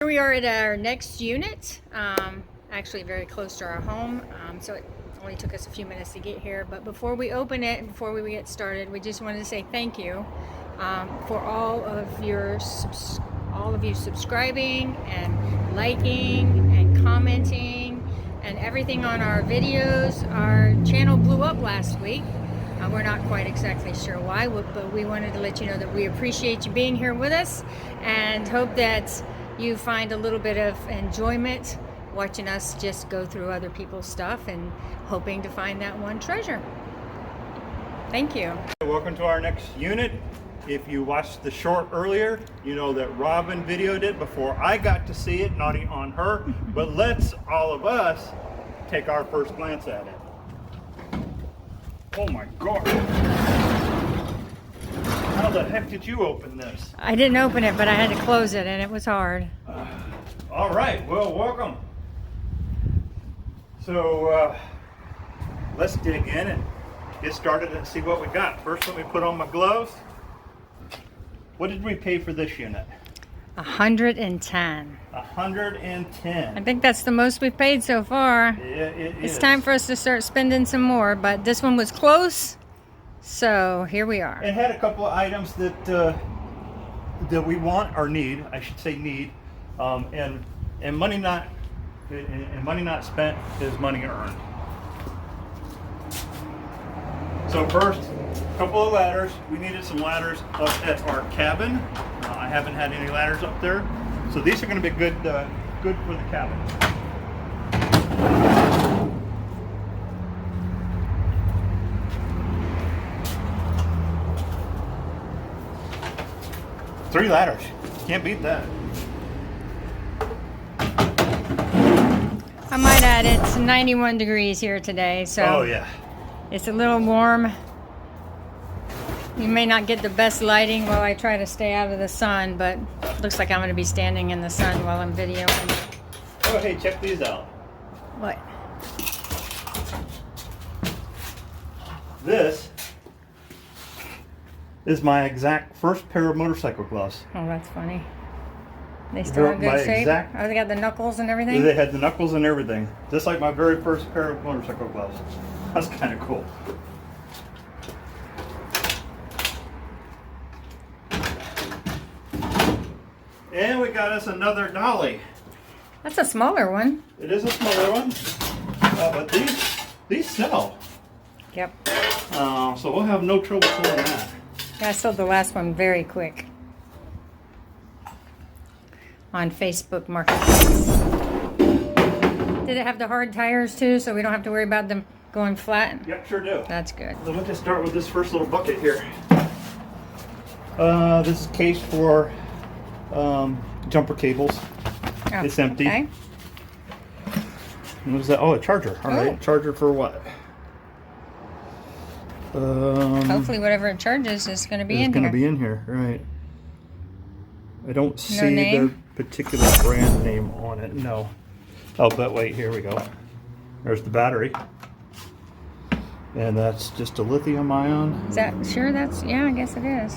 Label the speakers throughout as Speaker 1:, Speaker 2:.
Speaker 1: we are at our next unit, actually very close to our home, so it only took us a few minutes to get here. But before we open it, before we get started, we just wanted to say thank you for all of you subscribing and liking and commenting and everything on our videos. Our channel blew up last week. We're not quite exactly sure why, but we wanted to let you know that we appreciate you being here with us and hope that you find a little bit of enjoyment watching us just go through other people's stuff and hoping to find that one treasure. Thank you.
Speaker 2: Welcome to our next unit. If you watched the short earlier, you know that Robin videoed it before I got to see it, not on her, but let's all of us take our first glance at it. Oh my God. How the heck did you open this?
Speaker 1: I didn't open it, but I had to close it and it was hard.
Speaker 2: All right, well, welcome. So let's dig in and get started and see what we got. First, let me put on my gloves. What did we pay for this unit?
Speaker 1: 110.
Speaker 2: 110.
Speaker 1: I think that's the most we've paid so far.
Speaker 2: Yeah, it is.
Speaker 1: It's time for us to start spending some more, but this one was close, so here we are.
Speaker 2: It had a couple of items that we want or need. I should say need, and money not spent is money earned. So first, a couple of ladders. We needed some ladders up at our cabin. I haven't had any ladders up there, so these are going to be good for the cabin. Three ladders. Can't beat that.
Speaker 1: I might add it's 91 degrees here today, so
Speaker 2: Oh yeah.
Speaker 1: it's a little warm. You may not get the best lighting while I try to stay out of the sun, but looks like I'm going to be standing in the sun while I'm videoing.
Speaker 2: Oh hey, check these out.
Speaker 1: What?
Speaker 2: This is my exact first pair of motorcycle gloves.
Speaker 1: Oh, that's funny. They still in
Speaker 2: My
Speaker 1: good shape?
Speaker 2: exact-
Speaker 1: Oh, they got the knuckles and everything?
Speaker 2: They had the knuckles and everything, just like my very first pair of motorcycle gloves. That's kind of cool. And we got us another dolly.
Speaker 1: That's a smaller one.
Speaker 2: It is a smaller one, but these sell.
Speaker 1: Yep.
Speaker 2: So we'll have no trouble selling that.
Speaker 1: Yeah, I sold the last one very quick on Facebook Marketplace. Did it have the hard tires too, so we don't have to worry about them going flat?
Speaker 2: Yep, sure do.
Speaker 1: That's good.
Speaker 2: So we'll just start with this first little bucket here. This is a case for jumper cables.
Speaker 1: Oh,
Speaker 2: It's empty.
Speaker 1: Okay.
Speaker 2: What was that? Oh, a charger. All right,
Speaker 1: Oh.
Speaker 2: charger for what?
Speaker 1: Hopefully whatever it charges is going to be in
Speaker 2: It's going
Speaker 1: here.
Speaker 2: to be in here, right? I don't see the
Speaker 1: name?
Speaker 2: particular brand name on it. No. Oh, but wait, here we go. There's the battery. And that's just a lithium ion
Speaker 1: Is that sure? That's yeah. I guess it is.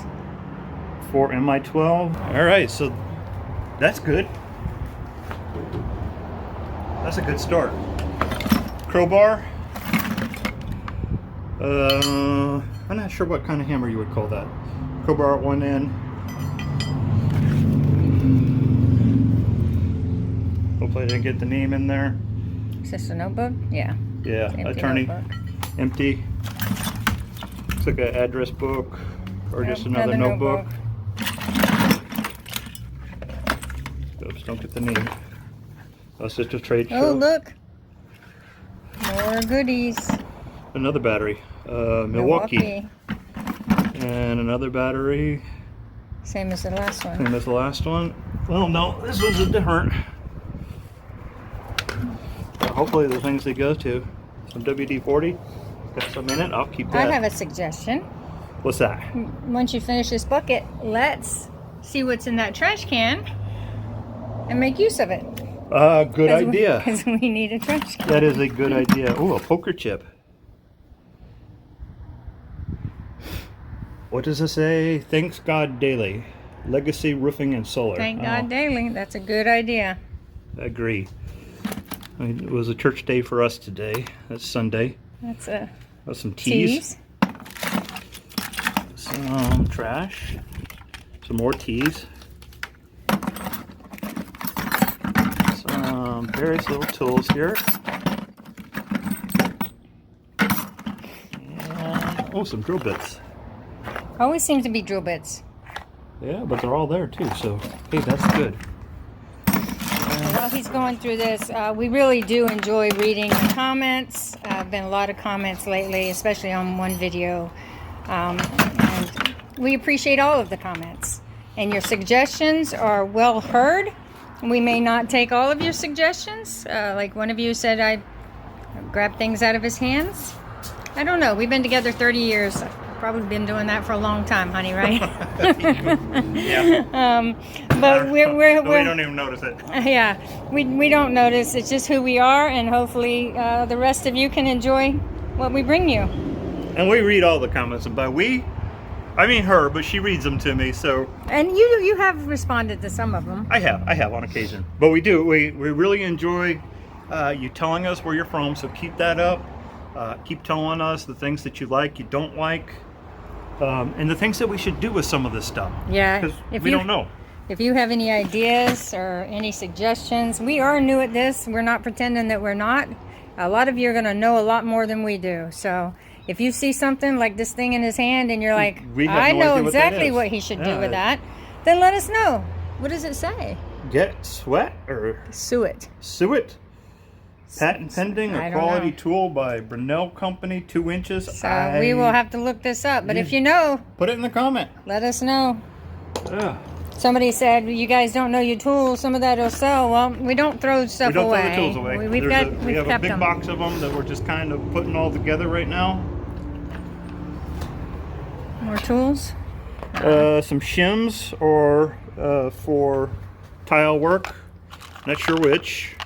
Speaker 2: for MI12. All right, so that's good. That's a good start. Crowbar. I'm not sure what kind of hammer you would call that. Crowbar at one end. Hopefully I didn't get the name in there.
Speaker 1: Is this a notebook? Yeah.
Speaker 2: Yeah,
Speaker 1: It's an empty
Speaker 2: attorney.
Speaker 1: notebook.
Speaker 2: Empty. Looks like an address book or
Speaker 1: Yep,
Speaker 2: just another
Speaker 1: another
Speaker 2: notebook. Oops, don't get the name. That's just a trade show.
Speaker 1: Oh, look. More goodies.
Speaker 2: Another battery. Milwaukee. And another battery.
Speaker 1: Same as the last one.
Speaker 2: Same as the last one. Well, no, this one's a different. Hopefully the things they go to. Some WD-40. Got some in it. I'll keep that.
Speaker 1: I have a suggestion.
Speaker 2: What's that?
Speaker 1: Once you finish this bucket, let's see what's in that trash can and make use of it.
Speaker 2: Good idea.
Speaker 1: Because we need a trash can.
Speaker 2: That is a good idea. Oh, a poker chip. What does it say? Thanks God daily. Legacy Roofing and Solar.
Speaker 1: Thank God daily. That's a good idea.
Speaker 2: I agree. I mean, it was a church day for us today. That's Sunday.
Speaker 1: That's
Speaker 2: Some teas. Some trash. Some more teas. Some various little tools here. And, oh, some drill bits.
Speaker 1: Always seems to be drill bits.
Speaker 2: Yeah, but they're all there too, so hey, that's good.
Speaker 1: While he's going through this, we really do enjoy reading the comments. Been a lot of comments lately, especially on one video. And we appreciate all of the comments. And your suggestions are well heard. We may not take all of your suggestions. Like one of you said, I grab things out of his hands. I don't know. We've been together 30 years. Probably been doing that for a long time, honey, right?
Speaker 2: Yeah.
Speaker 1: But we
Speaker 2: don't even notice it.
Speaker 1: Yeah, we don't notice. It's just who we are, and hopefully the rest of you can enjoy what we bring you.
Speaker 2: And we read all the comments. And by we, I mean her, but she reads them to me. So.
Speaker 1: And you have responded to some of them.
Speaker 2: I have on occasion. But we do. We really enjoy you telling us where you're from. So keep that up. Keep telling us the things that you like, you don't like. And the things that we should do with some of this stuff.
Speaker 1: Yeah,
Speaker 2: because we don't know.
Speaker 1: If you have any ideas or any suggestions, we are new at this. We're not pretending that we're not. A lot of you are going to know a lot more than we do. So if you see something like this thing in his hand and you're like, I know exactly what he should do with that, then let us know. What does it say?
Speaker 2: Get sweat or
Speaker 1: Suet.
Speaker 2: Suet. Patent pending, a quality tool by Brunel Company, 2 inches.
Speaker 1: So we will have to look this up. But if you know,
Speaker 2: put it in the comment.
Speaker 1: Let us know. Somebody said you guys don't know your tools. Some of that will sell. Well, we don't throw stuff away.
Speaker 2: We don't throw the tools away.
Speaker 1: We have
Speaker 2: a big box of them that we're just kind of putting all together right now.
Speaker 1: More tools.
Speaker 2: Some shims or for tile work. Not sure which.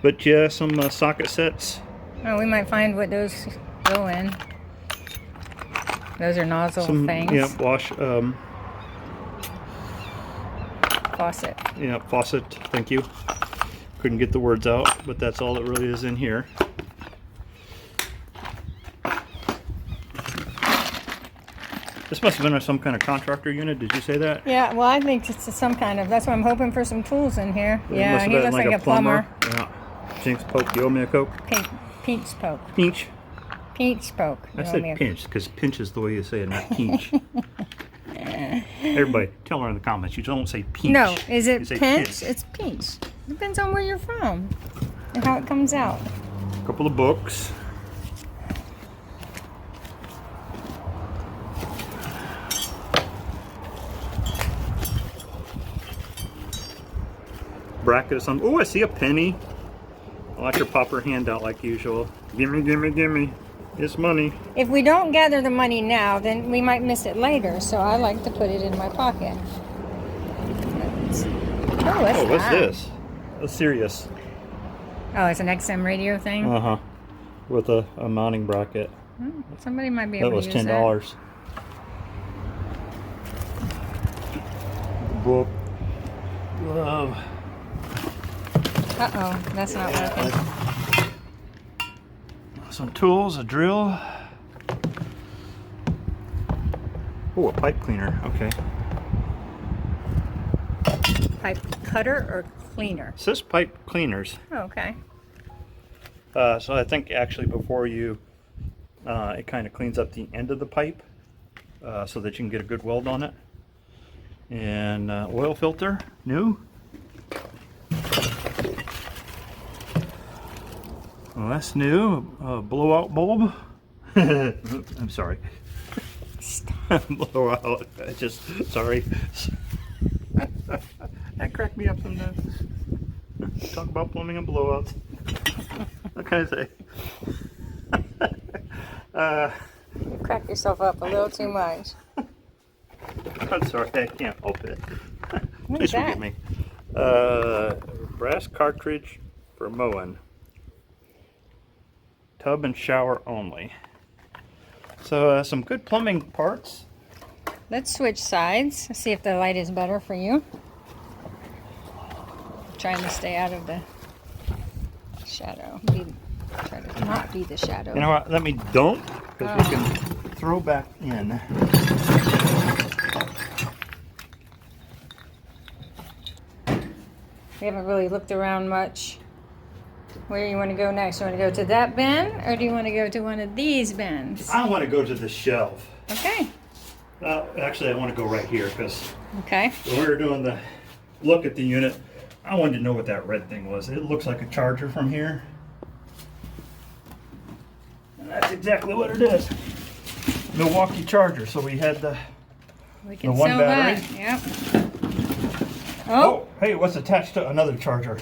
Speaker 2: But yeah, some socket sets.
Speaker 1: Oh, we might find what those go in. Those are nozzle things.
Speaker 2: Yeah, wash.
Speaker 1: Faucet.
Speaker 2: Yeah, faucet. Thank you. Couldn't get the words out, but that's all that really is in here. This must have been some kind of contractor unit. Did you say that?
Speaker 1: Yeah, well, I think it's some kind of. That's why I'm hoping for some tools in here. Yeah, he looks like a plumber.
Speaker 2: Yeah. Jinx Poke, you owe me a Coke?
Speaker 1: Peach Poke.
Speaker 2: Peach?
Speaker 1: Peach Poke.
Speaker 2: I said pinch, because pinch is the way you say it, not pinch. Everybody, tell her in the comments, you don't say peach.
Speaker 1: No, is it pinch?
Speaker 2: Pinch.
Speaker 1: It's peach. Depends on where you're from and how it comes out.
Speaker 2: A couple of books. Bracket of some. Oh, I see a penny. I'll let her pop her hand out like usual. Gimme, gimme, gimme. It's money.
Speaker 1: If we don't gather the money now, then we might miss it later. So I like to put it in my pocket.
Speaker 2: What's this? A Sirius.
Speaker 1: Oh, it's an XM radio thing?
Speaker 2: Uh-huh. With a mounting bracket.
Speaker 1: Somebody might be able to use that.
Speaker 2: That was $10. Book. Glove.
Speaker 1: Uh-oh, that's not working.
Speaker 2: Some tools, a drill. Oh, a pipe cleaner. Okay.
Speaker 1: Pipe cutter or cleaner?
Speaker 2: It says pipe cleaners.
Speaker 1: Oh, okay.
Speaker 2: So I think actually before you, it kind of cleans up the end of the pipe so that you can get a good weld on it. And oil filter, new. Well, that's new. Blowout bulb. I'm sorry. Blowout. Sorry. That cracked me up sometimes. Talk about plumbing and blowouts. What can I say?
Speaker 1: You crack yourself up a little too much.
Speaker 2: I'm sorry, I can't help it.
Speaker 1: What is
Speaker 2: Please forgive me. Brass cartridge for mowing. Tub and shower only. So some good plumbing parts.
Speaker 1: Let's switch sides. See if the light is better for you. Trying to stay out of the shadow. Try to not be the shadow.
Speaker 2: You know what? Let me don't, because we can throw back in.
Speaker 1: We haven't really looked around much. Where do you want to go next? You want to go to that bin, or do you want to go to one of these bins?
Speaker 2: I want to go to the shelf.
Speaker 1: Okay.
Speaker 2: Actually, I want to go right here because
Speaker 1: Okay.
Speaker 2: when we were doing the look at the unit, I wanted to know what that red thing was. It looks like a charger from here. And that's exactly what it is. Milwaukee charger. So we had the
Speaker 1: We can
Speaker 2: one
Speaker 1: sell
Speaker 2: battery?
Speaker 1: that. Yep. Oh.
Speaker 2: oh, hey, what's attached to another charger?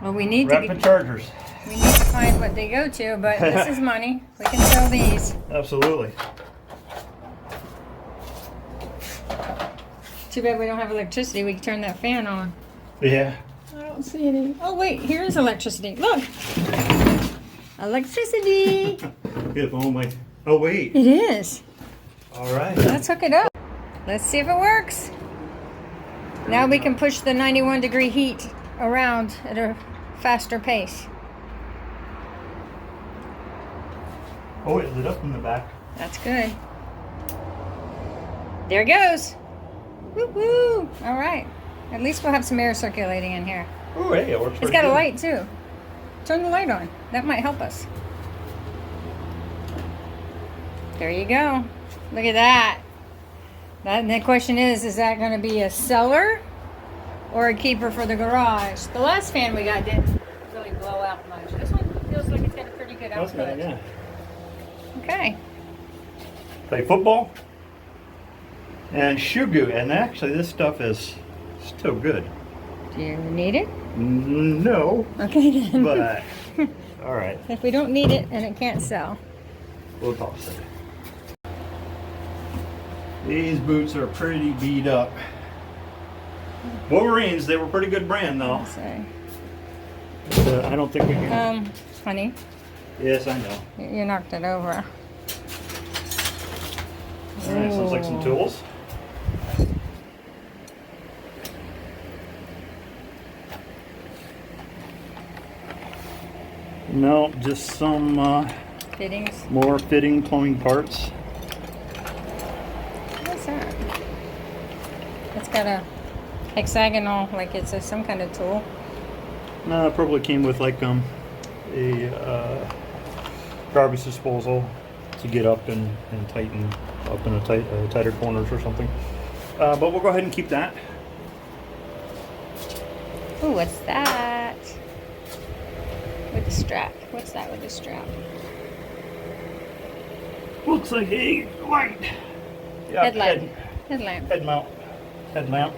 Speaker 1: Well, we need
Speaker 2: Rapid chargers.
Speaker 1: we need to find what they go to, but this is money. We can sell these.
Speaker 2: Absolutely.
Speaker 1: Too bad we don't have electricity. We can turn that fan on.
Speaker 2: Yeah.
Speaker 1: I don't see any. Oh wait, here is electricity. Look. Electricity.
Speaker 2: If only. Oh wait.
Speaker 1: It is.
Speaker 2: All right.
Speaker 1: Let's hook it up. Let's see if it works. Now we can push the 91-degree heat around at a faster pace.
Speaker 2: Oh, it lit up in the back.
Speaker 1: That's good. There it goes. Woo woo. All right. At least we'll have some air circulating in here.
Speaker 2: Oh, hey, it works.
Speaker 1: It's
Speaker 2: pretty
Speaker 1: got a
Speaker 2: good.
Speaker 1: light too. Turn the light on. That might help us. There you go. Look at that. And the question is that going to be a seller or a keeper for the garage? The last fan we got didn't really blow out much. This one feels like it's got a pretty good output.
Speaker 2: Okay, yeah.
Speaker 1: Okay.
Speaker 2: Play football and Shugu, and actually this stuff is still good.
Speaker 1: Do you need it?
Speaker 2: No,
Speaker 1: Okay then.
Speaker 2: but all right,
Speaker 1: If we don't need it and it can't sell.
Speaker 2: we'll toss it. These boots are pretty beat up. Wolverines, they were pretty good brand though.
Speaker 1: So,
Speaker 2: I don't think we can.
Speaker 1: honey,
Speaker 2: Yes, I know.
Speaker 1: you knocked it over.
Speaker 2: All right, sounds like some tools. No, just some
Speaker 1: Fittings.
Speaker 2: more fitting plumbing parts.
Speaker 1: What's that? It's got a hexagonal, like it's some kind of tool.
Speaker 2: No, it probably came with like a garbage disposal to get up and tighten up in a tighter corners or something. But we'll go ahead and keep that.
Speaker 1: Ooh, what's that? With the strap. What's that with the strap?
Speaker 2: Looks like a light. Yeah,
Speaker 1: Headlight. Headlamp.
Speaker 2: Head mount. Headlamp.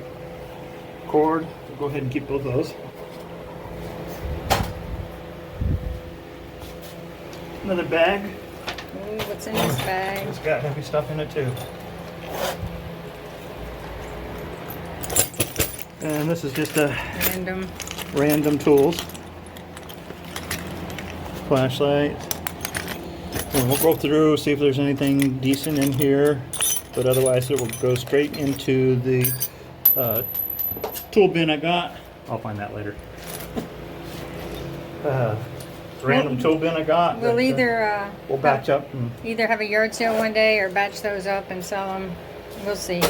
Speaker 2: Cord. We'll go ahead and keep both of those. Another bag.
Speaker 1: Ooh, what's in this bag?
Speaker 2: It's got heavy stuff in it too. And this is just a random tools. Flashlight. And we'll go through, see if there's anything decent in here, but otherwise it will go straight into the tool bin I got. I'll find that later. Random tool bin I got.
Speaker 1: We'll
Speaker 2: that,
Speaker 1: either
Speaker 2: we'll batch up. And,
Speaker 1: either have a yard sale one day or batch those up and sell them. We'll see.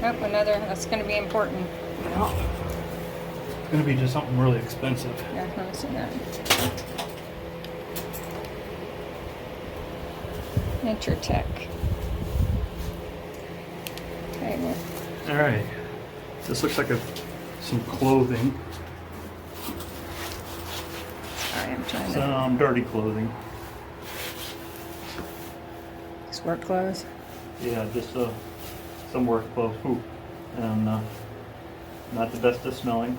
Speaker 1: Oh, another. That's going to be important.
Speaker 2: it's going to be just something really expensive.
Speaker 1: Yeah, let me see that. NatureTech. Okay, well,
Speaker 2: All right. This looks like some clothing.
Speaker 1: sorry, I'm trying to.
Speaker 2: Some dirty clothing.
Speaker 1: It's work clothes.
Speaker 2: Yeah, just some work clothes. Ooh. And not the best of smelling.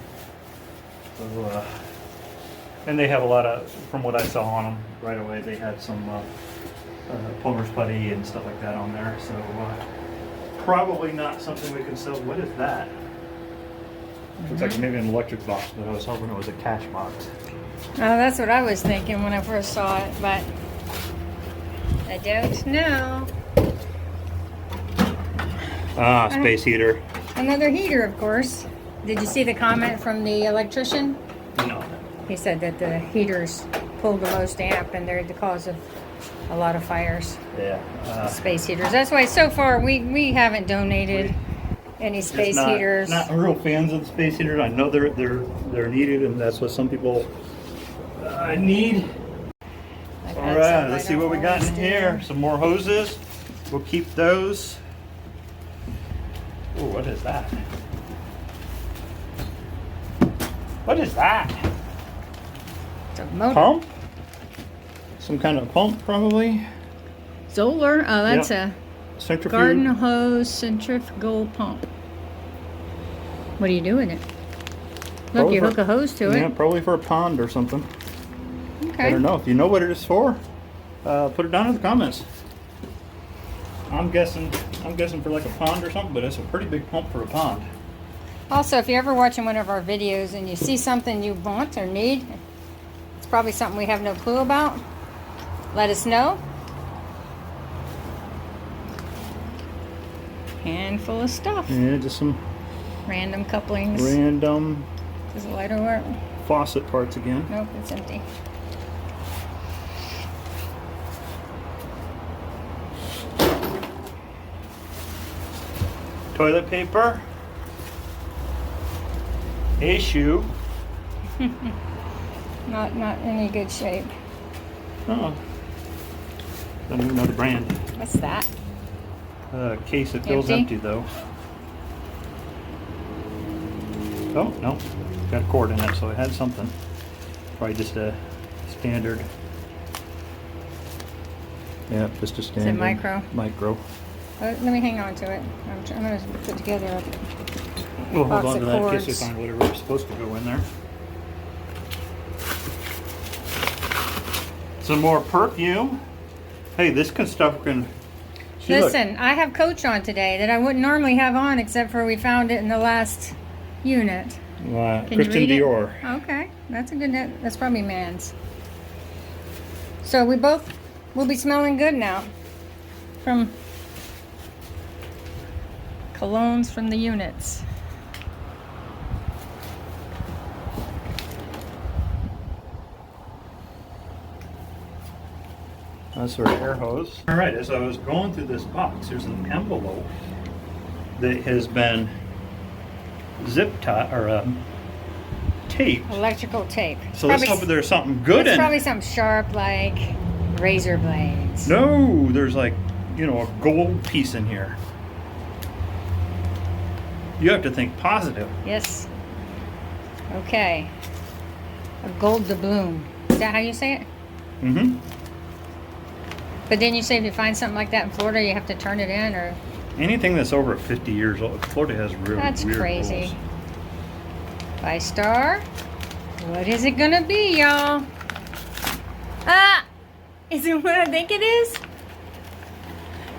Speaker 2: So, and they have a lot of, from what I saw on them right away, they had some plumber's putty and stuff like that on there. So probably not something we can sell. What is that? Looks like maybe an electric box, but I was hoping it was a cash box.
Speaker 1: Oh, that's what I was thinking when I first saw it, but I don't know.
Speaker 2: Ah, space heater.
Speaker 1: Another heater, of course. Did you see the comment from the electrician?
Speaker 2: No.
Speaker 1: He said that the heaters pull the most amp and they're the cause of a lot of fires.
Speaker 2: Yeah.
Speaker 1: Space heaters. That's why so far we haven't donated any space heaters.
Speaker 2: Not real fans of the space heaters. I know they're needed, and that's what some people need.
Speaker 1: I've
Speaker 2: All
Speaker 1: had
Speaker 2: right,
Speaker 1: some
Speaker 2: let's
Speaker 1: I
Speaker 2: see
Speaker 1: don't
Speaker 2: what we got in
Speaker 1: always do.
Speaker 2: here. Some more hoses. We'll keep those. Oh, what is that? What is that?
Speaker 1: It's a motor.
Speaker 2: Pump? Some kind of pump, probably.
Speaker 1: Zoller. Oh, that's
Speaker 2: Yep.
Speaker 1: a
Speaker 2: Centrifuge.
Speaker 1: garden hose centrifugal pump. What do you do with it? Look,
Speaker 2: Probably
Speaker 1: you
Speaker 2: for-
Speaker 1: hook a hose to
Speaker 2: Yeah,
Speaker 1: it.
Speaker 2: probably for a pond or something. I
Speaker 1: Okay.
Speaker 2: don't know. If you know what it is for, put it down in the comments. I'm guessing for like a pond or something, but it's a pretty big pump for a pond.
Speaker 1: Also, if you're ever watching one of our videos and you see something you want or need, it's probably something we have no clue about, let us know. Handful of stuff.
Speaker 2: Yeah, just some
Speaker 1: Random couplings.
Speaker 2: random
Speaker 1: Does the lighter work?
Speaker 2: faucet parts again.
Speaker 1: Nope, it's empty.
Speaker 2: Toilet paper. A shoe.
Speaker 1: Not any good shape.
Speaker 2: Oh. Don't even know the brand.
Speaker 1: What's that?
Speaker 2: Case it feels
Speaker 1: Empty?
Speaker 2: empty though. Oh, no. Got a cord in it, so it had something. Probably just a standard. Yeah, just a standard.
Speaker 1: micro?
Speaker 2: Micro.
Speaker 1: Let me hang on to it. I'm going to put together a
Speaker 2: We'll hold
Speaker 1: box
Speaker 2: on
Speaker 1: of
Speaker 2: to that in case we
Speaker 1: cords.
Speaker 2: find whatever's supposed to go in there. Some more perfume. Hey, this kind of stuff can. See, look.
Speaker 1: Listen, I have Coach on today that I wouldn't normally have on, except for we found it in the last unit. Can
Speaker 2: Christian
Speaker 1: you read
Speaker 2: Dior.
Speaker 1: It? Okay, that's a good. That's probably man's. So we both will be smelling good now, from colognes from the units.
Speaker 2: That's our air hose. All right, as I was going through this box, there's an envelope that has been zip tied or taped.
Speaker 1: Electrical tape. It's
Speaker 2: So let's
Speaker 1: probably-
Speaker 2: hope there's something good
Speaker 1: It's
Speaker 2: in
Speaker 1: probably
Speaker 2: it.
Speaker 1: something sharp like razor blades.
Speaker 2: No, there's like, a gold piece in here. You have to think positive.
Speaker 1: Yes. Okay. A gold doubloon. Is that how you say it?
Speaker 2: Mm-hmm.
Speaker 1: But then you say if you find something like that in Florida, you have to turn it in, or
Speaker 2: Anything that's over 50 years old, Florida has really
Speaker 1: that's
Speaker 2: weird
Speaker 1: crazy.
Speaker 2: rules.
Speaker 1: By Star. What is it gonna be, y'all? Ah! Is it what I think it is?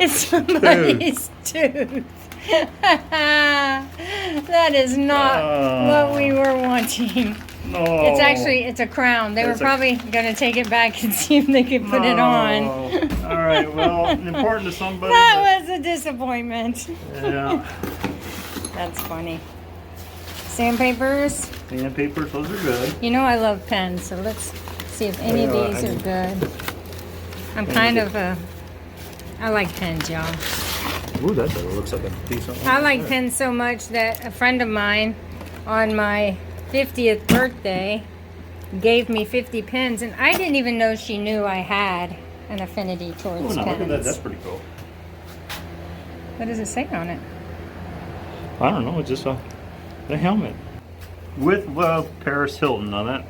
Speaker 1: It's somebody's tooth. That is not what we were wanting.
Speaker 2: No.
Speaker 1: It's a crown. They were
Speaker 2: It's a-
Speaker 1: probably gonna take it back and see if they could put it on.
Speaker 2: All right, well, important to somebody.
Speaker 1: That was a disappointment.
Speaker 2: but, yeah.
Speaker 1: That's funny. Sandpapers.
Speaker 2: Sandpapers, those are good.
Speaker 1: You know I love pens, so let's see if any of
Speaker 2: Well,
Speaker 1: these
Speaker 2: I
Speaker 1: are
Speaker 2: do.
Speaker 1: good. I'm kind of I like pens, y'all.
Speaker 2: Ooh, that looks like a decent one.
Speaker 1: I like pens so much that a friend of mine on my 50th birthday gave me 50 pens, and I didn't even know she knew I had an affinity
Speaker 2: Oh,
Speaker 1: towards
Speaker 2: no,
Speaker 1: pens.
Speaker 2: look at that. That's pretty cool.
Speaker 1: What does it say on it?
Speaker 2: I don't know. It's just the helmet. With Paris Hilton. Now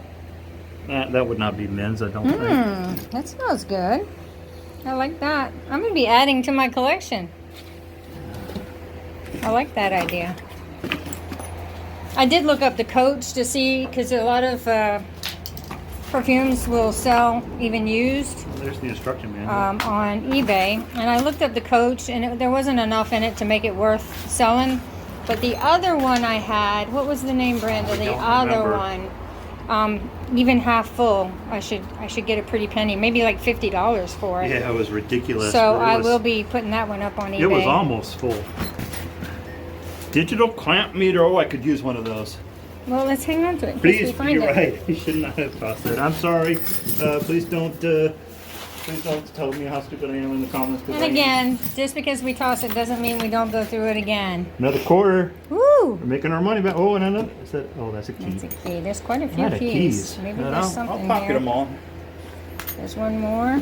Speaker 2: that would not be men's, I don't think.
Speaker 1: That smells good. I like that. I'm going to be adding to my collection. I like that idea. I did look up the Coach to see, because a lot of perfumes will sell even used
Speaker 2: There's the instruction manual.
Speaker 1: on eBay. And I looked up the Coach, and there wasn't enough in it to make it worth selling. But the other one I had, what was the name brand of the
Speaker 2: don't
Speaker 1: other
Speaker 2: remember.
Speaker 1: one? even half full, I should get a pretty penny, maybe like $50 for it.
Speaker 2: Yeah, it was ridiculous.
Speaker 1: So
Speaker 2: but
Speaker 1: I will be putting that one up on eBay.
Speaker 2: It was almost full. Digital clamp meter. Oh, I could use one of those.
Speaker 1: Well, let's hang on to it. In case we
Speaker 2: Please,
Speaker 1: find
Speaker 2: you're
Speaker 1: it.
Speaker 2: right. You should not have tossed it. I'm sorry. Please don't tell me how stupid I am in the comments. 'Cause
Speaker 1: And again, just because we toss it doesn't mean we don't go through it again.
Speaker 2: another quarter.
Speaker 1: Woo!
Speaker 2: We're making our money back. Oh, and another. Is that? Oh, that's a key.
Speaker 1: That's a key. There's quite a
Speaker 2: A
Speaker 1: few
Speaker 2: lot of
Speaker 1: keys. Maybe
Speaker 2: And
Speaker 1: there's
Speaker 2: I'll
Speaker 1: something
Speaker 2: pocket
Speaker 1: here.
Speaker 2: them all.
Speaker 1: There's one more.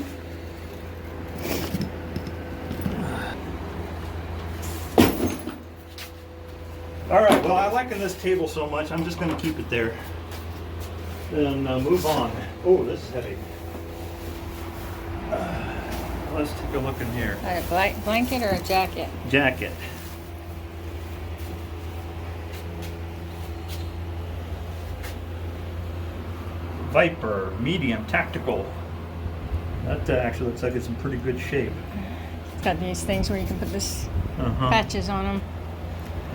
Speaker 2: All right. Well, I liking this table so much, I'm just going to keep it there. Then move on. Oh, this is heavy. Let's take a look in here.
Speaker 1: A blanket or a jacket?
Speaker 2: Jacket. Viper, medium, tactical. That actually looks like it's in pretty good shape.
Speaker 1: It's got these things where you can put this
Speaker 2: Uh-huh.
Speaker 1: patches on them.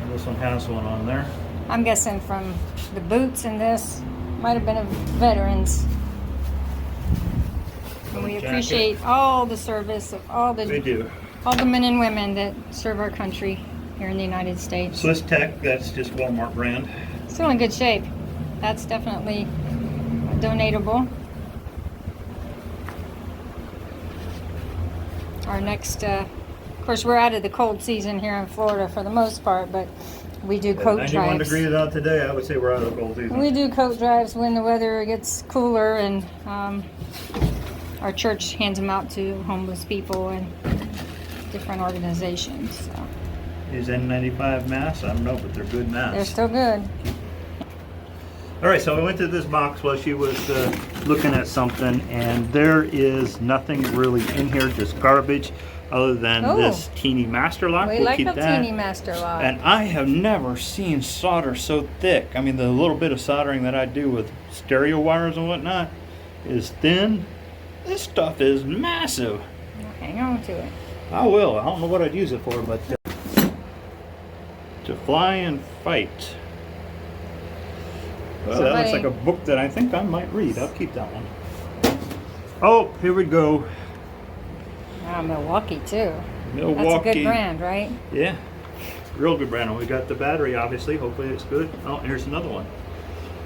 Speaker 2: And this one has one on there.
Speaker 1: I'm guessing from the boots and this might have been a veterans. And we
Speaker 2: Jacket.
Speaker 1: appreciate all the service of all
Speaker 2: We
Speaker 1: the
Speaker 2: do.
Speaker 1: men and women that serve our country here in the United States.
Speaker 2: Swiss Tech, that's just Walmart brand.
Speaker 1: Still in good shape. That's definitely donatable. Our next, of course, we're out of the cold season here in Florida for the most part, but we do coat
Speaker 2: 91
Speaker 1: drives.
Speaker 2: degrees out today, I would say we're out of the cold season.
Speaker 1: We do coat drives when the weather gets cooler, and our church hands them out to homeless people and different organizations. So
Speaker 2: Is N95 masks? I don't know, but they're good masks.
Speaker 1: they're still good.
Speaker 2: All right, so I went to this box while she was looking at something, and there is nothing really in here, just garbage, other than
Speaker 1: Oh.
Speaker 2: this teeny master lock.
Speaker 1: We
Speaker 2: We'll
Speaker 1: like
Speaker 2: keep
Speaker 1: the
Speaker 2: that.
Speaker 1: teeny master lock.
Speaker 2: And I have never seen solder so thick. I mean, the little bit of soldering that I do with stereo wires and whatnot is thin. This stuff is massive.
Speaker 1: Hang on to it.
Speaker 2: I will. I don't know what I'd use it for, but to fly and fight. Well, that looks like a book that I think I might read. I'll keep that one. Oh, here we go.
Speaker 1: Milwaukee too.
Speaker 2: Milwaukee.
Speaker 1: That's a good brand, right?
Speaker 2: Yeah, real good brand. We got the battery, obviously. Hopefully it's good. Oh, here's another one.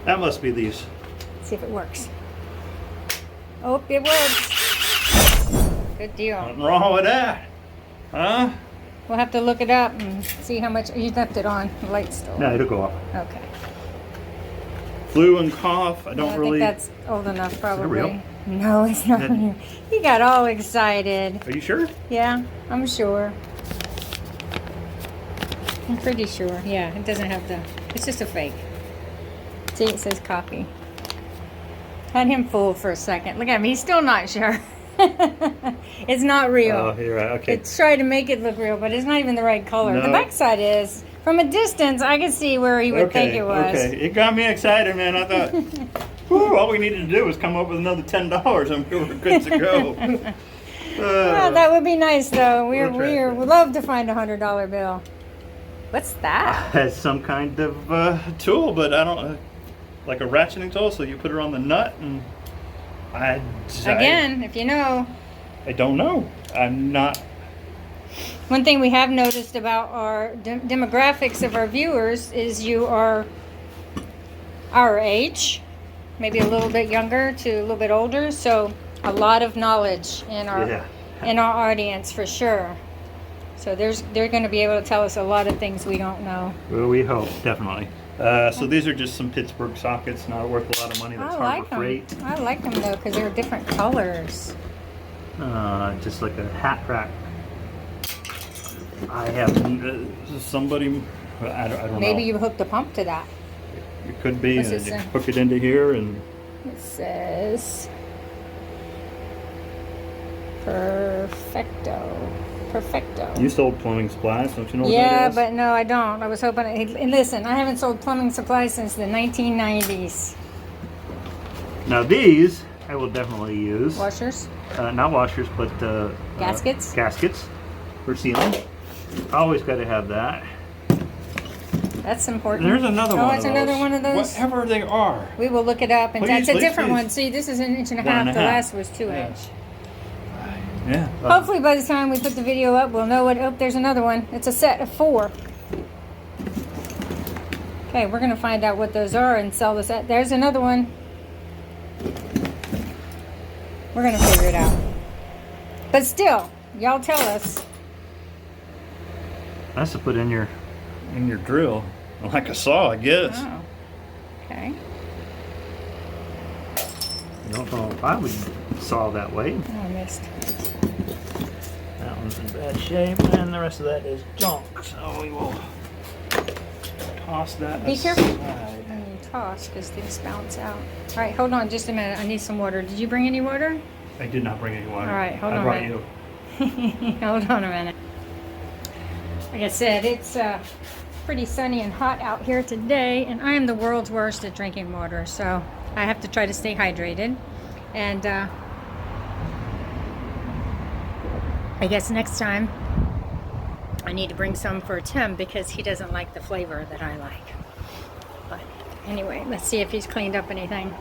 Speaker 2: That must be these.
Speaker 1: See if it works. Oh, it works. Good deal.
Speaker 2: Nothing wrong with that, huh?
Speaker 1: We'll have to look it up and see how much you left it on. The light's still
Speaker 2: No,
Speaker 1: on.
Speaker 2: it'll go off.
Speaker 1: Okay.
Speaker 2: Flu and cough. I don't
Speaker 1: I
Speaker 2: really.
Speaker 1: think that's old enough, probably.
Speaker 2: real?
Speaker 1: No, it's not.
Speaker 2: That-
Speaker 1: He got all excited.
Speaker 2: Are you sure?
Speaker 1: Yeah, I'm sure. I'm pretty sure. Yeah, it doesn't have the. It's just a fake. See, it says copy. Had him fooled for a second. Look at him. He's still not sure. It's not real.
Speaker 2: Oh, you're right. Okay.
Speaker 1: It's tried to make it look real, but it's not even the right color. The
Speaker 2: No.
Speaker 1: backside is. From a distance, I could see where he would think it was.
Speaker 2: Okay, it got me excited, man. I thought, whew, all we needed to do was come up with another $10 and we were good to go.
Speaker 1: Well, that would be nice, though.
Speaker 2: We'll try it.
Speaker 1: We'd love to find a $100 bill. What's that?
Speaker 2: Has some kind of tool, but I don't like a ratcheting tool. So you put it on the nut, and
Speaker 1: Again, if you know.
Speaker 2: I don't know. I'm not.
Speaker 1: One thing we have noticed about our demographics of our viewers is you are our age, maybe a little bit younger to a little bit older. So a lot of knowledge in our
Speaker 2: Yeah.
Speaker 1: audience for sure. So they're going to be able to tell us a lot of things we don't know.
Speaker 2: Well, we hope definitely. So these are just some Pittsburgh sockets, not worth a lot of money. That's
Speaker 1: I
Speaker 2: Harbor
Speaker 1: like them.
Speaker 2: Freight.
Speaker 1: I like them though because they're different colors.
Speaker 2: Just like a hat rack. I have somebody. I don't know.
Speaker 1: Maybe you hooked a pump to that.
Speaker 2: It could be.
Speaker 1: What's
Speaker 2: And
Speaker 1: it
Speaker 2: you
Speaker 1: say?
Speaker 2: hook it into here, and
Speaker 1: It says Perfecto. Perfecto.
Speaker 2: you sold plumbing supplies, don't you know what
Speaker 1: Yeah,
Speaker 2: that is?
Speaker 1: but no, I don't. I was hoping. And listen, I haven't sold plumbing supplies since the 1990s.
Speaker 2: Now these I will definitely use.
Speaker 1: Washers,
Speaker 2: Not washers, but
Speaker 1: gaskets.
Speaker 2: gaskets for sealing. Always got to have that.
Speaker 1: That's important.
Speaker 2: There's another
Speaker 1: oh,
Speaker 2: one.
Speaker 1: it's
Speaker 2: of
Speaker 1: another
Speaker 2: those.
Speaker 1: one of those.
Speaker 2: Whatever they are.
Speaker 1: We will look it up, and
Speaker 2: Please,
Speaker 1: that's a
Speaker 2: please,
Speaker 1: different
Speaker 2: please.
Speaker 1: one. See, this is 1.5 inches.
Speaker 2: One and a
Speaker 1: The
Speaker 2: half.
Speaker 1: last was 2
Speaker 2: Yeah.
Speaker 1: inch.
Speaker 2: Yeah.
Speaker 1: Hopefully, by the time we put the video up, we'll know what. Oh, there's another one. It's a set of 4. Okay, we're gonna find out what those are and sell this. There's another one. We're gonna figure it out. But still, y'all tell us.
Speaker 2: That's to put in your drill, like a saw, I guess.
Speaker 1: Oh, okay.
Speaker 2: I don't know if I would saw that way.
Speaker 1: Oh, I missed.
Speaker 2: That one's in bad shape, and the rest of that is junk. So we will toss that
Speaker 1: Be
Speaker 2: aside.
Speaker 1: careful. When you toss, because things bounce out. All right, hold on just a minute. I need some water. Did you bring any water?
Speaker 2: I did not bring any water.
Speaker 1: All right, hold
Speaker 2: I
Speaker 1: on a
Speaker 2: brought
Speaker 1: minute.
Speaker 2: you.
Speaker 1: Hold on a minute. Like I said, it's pretty sunny and hot out here today, and I am the world's worst at drinking water, so I have to try to stay hydrated. And I guess next time I need to bring some for Tim because he doesn't like the flavor that I like. But anyway, let's see if he's cleaned up anything.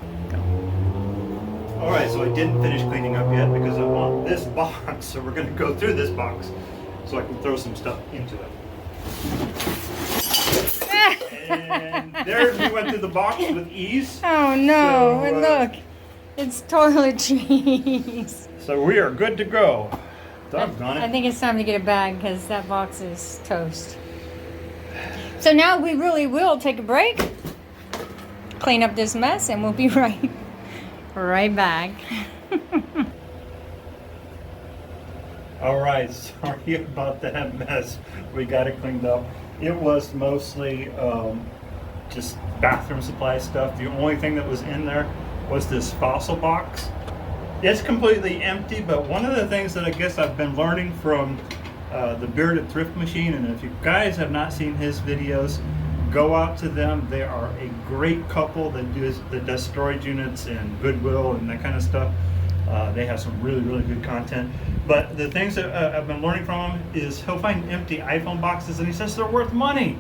Speaker 2: All right, so I didn't finish cleaning up yet because I want this box. So we're going to go through this box so I can throw some stuff into it. And there we went through the box with ease.
Speaker 1: Oh no,
Speaker 2: So,
Speaker 1: and look, it's toiletries.
Speaker 2: So we are good to go. Doggone
Speaker 1: I
Speaker 2: it.
Speaker 1: think it's time to get a bag because that box is toast. So now we really will take a break, clean up this mess, and we'll be right back.
Speaker 2: All right, sorry about that mess. We got it cleaned up. It was mostly just bathroom supply stuff. The only thing that was in there was this fossil box. It's completely empty, but one of the things that I guess I've been learning from the Bearded Thrift Machine, and if you guys have not seen his videos, go out to them. They are a great couple that does storage units and Goodwill and that kind of stuff. They have some really, really good content. But the things that I've been learning from him is he'll find empty iPhone boxes and he says they're worth money.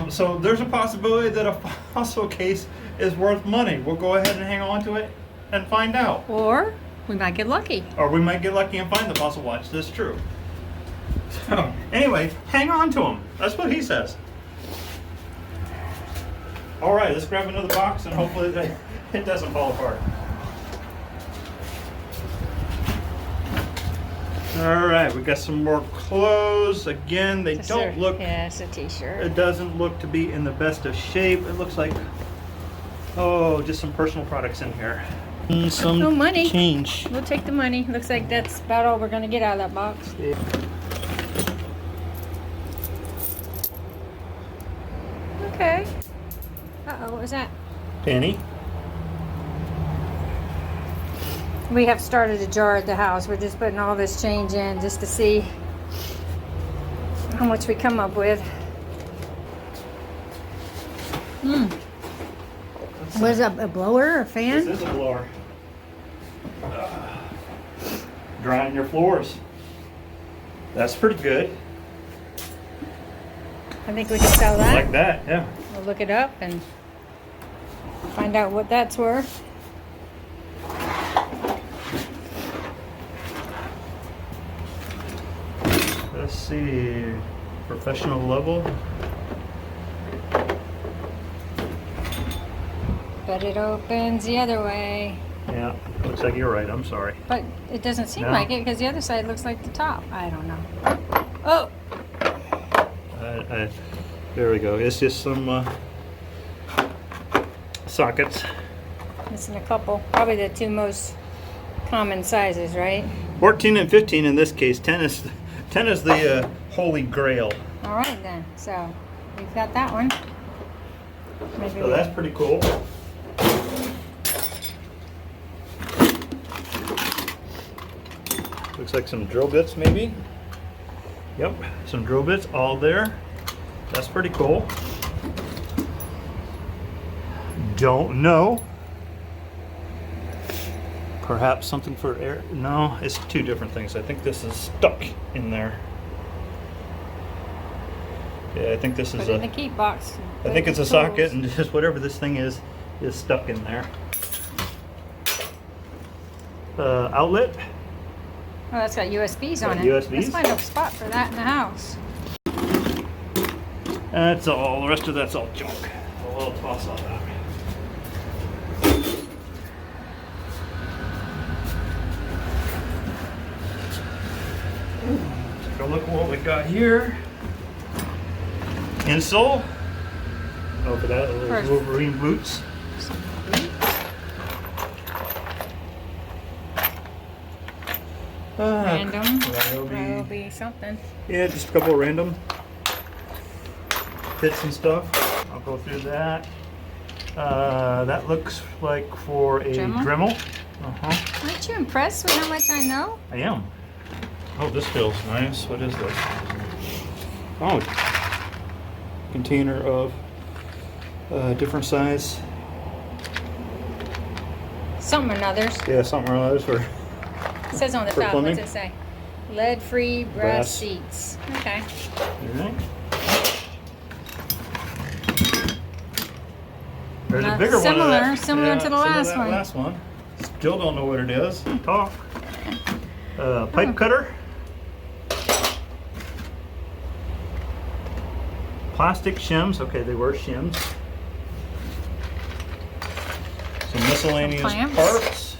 Speaker 2: So there's a possibility that a fossil case is worth money. We'll go ahead and hang on to it and find out.
Speaker 1: Or we might get lucky.
Speaker 2: Or we might get lucky and find the fossil watch. That's true. So anyway, hang on to them. That's what he says. All right, let's grab another box and hopefully it doesn't fall apart. All right, we got some more clothes. Again, they don't look,
Speaker 1: Yeah, it's a t-shirt.
Speaker 2: it doesn't look to be in the best of shape. It looks like, oh, just some personal products in here. And some
Speaker 1: Oh, money.
Speaker 2: change.
Speaker 1: We'll take the money. Looks like that's about all we're gonna get out of that box.
Speaker 2: Yeah.
Speaker 1: Okay. Uh-oh, what was that?
Speaker 2: Penny.
Speaker 1: We have started a jar at the house. We're just putting all this change in just to see how much we come up with. Was it a blower or a
Speaker 2: This
Speaker 1: fan?
Speaker 2: is a blower. Drying your floors. That's pretty good.
Speaker 1: I think we can sell that.
Speaker 2: Like that, yeah.
Speaker 1: We'll look it up and find out what that's worth.
Speaker 2: Let's see. Professional level.
Speaker 1: But it opens the other way.
Speaker 2: Yeah, looks like you're right. I'm sorry.
Speaker 1: But it doesn't seem
Speaker 2: No.
Speaker 1: like it because the other side looks like the top. I don't know. Oh,
Speaker 2: There we go. It's just some sockets.
Speaker 1: missing a couple. Probably the two most common sizes, right?
Speaker 2: 14 and 15 in this case. 10 is the holy grail.
Speaker 1: All right then. So we've got that one. Maybe
Speaker 2: So that's pretty cool. Looks like some drill bits maybe. Yep, some drill bits all there. That's pretty cool. Don't know. Perhaps something for air. No, it's two different things. I think this is stuck in there. Yeah, I think this is
Speaker 1: Put it in the keep box.
Speaker 2: I think it's a socket, and just whatever this thing is stuck in there. Outlet.
Speaker 1: Oh, that's got USBs on
Speaker 2: Got
Speaker 1: it.
Speaker 2: USBs?
Speaker 1: Let's find a spot for that in the house.
Speaker 2: That's all. The rest of that's all junk. So we'll toss all that. Take a look at what we got here. Insole. Oh, for that, those
Speaker 1: First.
Speaker 2: Wolverine boots.
Speaker 1: Random.
Speaker 2: That'll
Speaker 1: That'll
Speaker 2: be,
Speaker 1: be something.
Speaker 2: yeah, just a couple of random fits and stuff. I'll go through that. That looks like for a
Speaker 1: Dremel?
Speaker 2: Dremel. Uh-huh.
Speaker 1: Aren't you impressed with how much I know?
Speaker 2: I am. Oh, this feels nice. What is this? Oh, container of different size.
Speaker 1: Something or others.
Speaker 2: Yeah, something or others for.
Speaker 1: It says on the
Speaker 2: For
Speaker 1: top,
Speaker 2: plumbing?
Speaker 1: what's it say? Lead-free brass
Speaker 2: Brass.
Speaker 1: seats. Okay.
Speaker 2: Alright. There's a bigger one.
Speaker 1: Similar-
Speaker 2: Of that.
Speaker 1: similar to the
Speaker 2: similar
Speaker 1: last
Speaker 2: that
Speaker 1: one.
Speaker 2: Last one. Still don't know what it is. Talk. Pipe cutter. Plastic shims. Okay, they were shims. Some miscellaneous
Speaker 1: clamps.
Speaker 2: parts.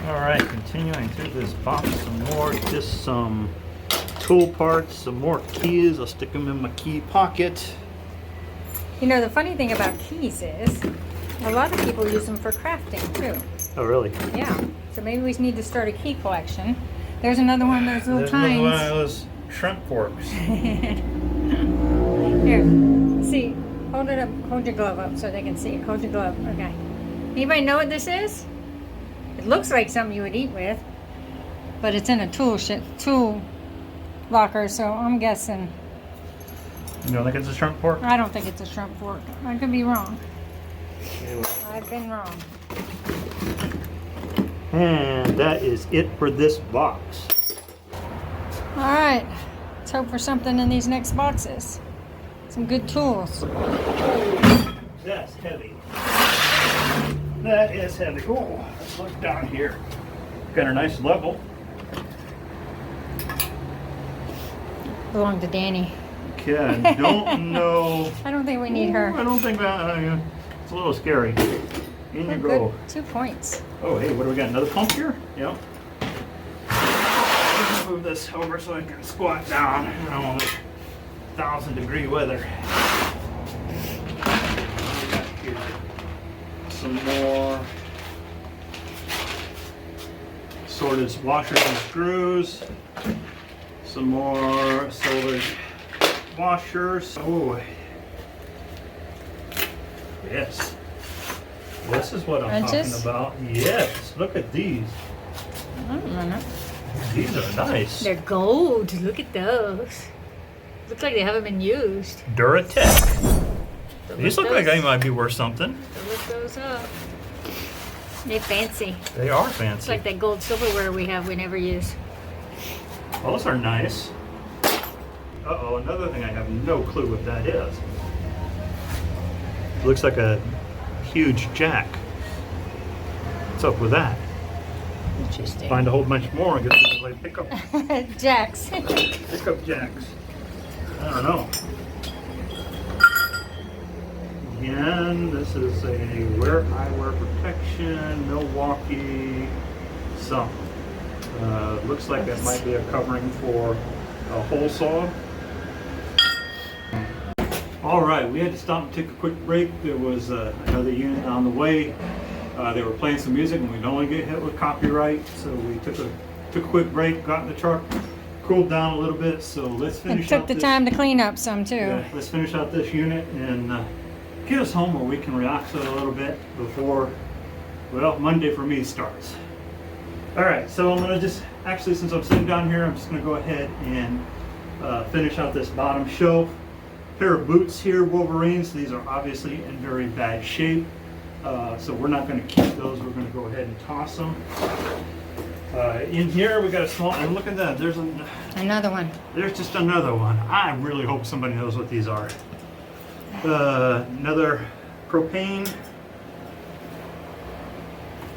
Speaker 2: Alright, continuing through this box, some more, just some tool parts, some more keys. I'll stick them in my key pocket.
Speaker 1: You know, the funny thing about keys is a lot of people use them for crafting too.
Speaker 2: Oh, really?
Speaker 1: Yeah. So maybe we need to start a key collection. There's another one of those little
Speaker 2: There's another one of
Speaker 1: tines.
Speaker 2: those shrimp forks.
Speaker 1: Here, see, hold it up, hold your glove up so they can see it. Hold your glove, okay. Anybody know what this is? It looks like something you would eat with, but it's in a tool locker, so I'm guessing.
Speaker 2: You don't think it's a shrimp fork?
Speaker 1: I don't think it's a shrimp fork. I could be wrong. I've been wrong.
Speaker 2: And that is it for this box.
Speaker 1: All right, let's hope for something in these next boxes. Some good tools.
Speaker 2: That's heavy. That is heavy. Oh, let's look down here. Got a nice level.
Speaker 1: Belong to Danny.
Speaker 2: Okay, I don't know.
Speaker 1: I don't think we need her.
Speaker 2: I don't think that. It's a little scary. In you go.
Speaker 1: Good. 2 points.
Speaker 2: Oh, hey, what do we got? Another pump here? Yep. Move this over so I can squat down. I don't want 1,000-degree weather. What do we got here? Some more sorted washers and screws. Some more soldered washers. Oh, yes. This is what I'm
Speaker 1: Wrenches?
Speaker 2: talking about. Yes, look at these.
Speaker 1: Wait a minute.
Speaker 2: These are nice.
Speaker 1: They're gold. Look at those. Looks like they haven't been used.
Speaker 2: Duratec.
Speaker 1: So
Speaker 2: These look like they might be worth something.
Speaker 1: Look those up. They're fancy.
Speaker 2: They are
Speaker 1: It's
Speaker 2: fancy.
Speaker 1: like that gold silverware we have we never use.
Speaker 2: Those are nice. Uh-oh, another thing I have no clue what that is. Looks like a huge jack. What's up with that?
Speaker 1: Interesting.
Speaker 2: Find a whole bunch more. I guess it's like pickup
Speaker 1: Jacks.
Speaker 2: jacks. I don't know. Again, this is a eyewear protection, Milwaukee something. Looks like that might be a covering for a hole saw. All right, we had to stop and take a quick break. There was another unit on the way. They were playing some music, and we don't want to get hit with copyright, so we took a quick break, got in the truck, cooled down a little bit. So let's
Speaker 1: And
Speaker 2: finish.
Speaker 1: took the time to clean up some too.
Speaker 2: Yeah, let's finish out this unit and get us home where we can relax it a little bit before, well, Monday for me starts. All right, so I'm gonna just, actually since I'm sitting down here, I'm just gonna go ahead and finish out this bottom shelf. Pair of boots here, Wolverines. These are obviously in very bad shape. So we're not gonna keep those, we're gonna go ahead and toss them. In here we got a small, and look at that,
Speaker 1: Another one.
Speaker 2: there's just another one. I really hope somebody knows what these are. Another propane,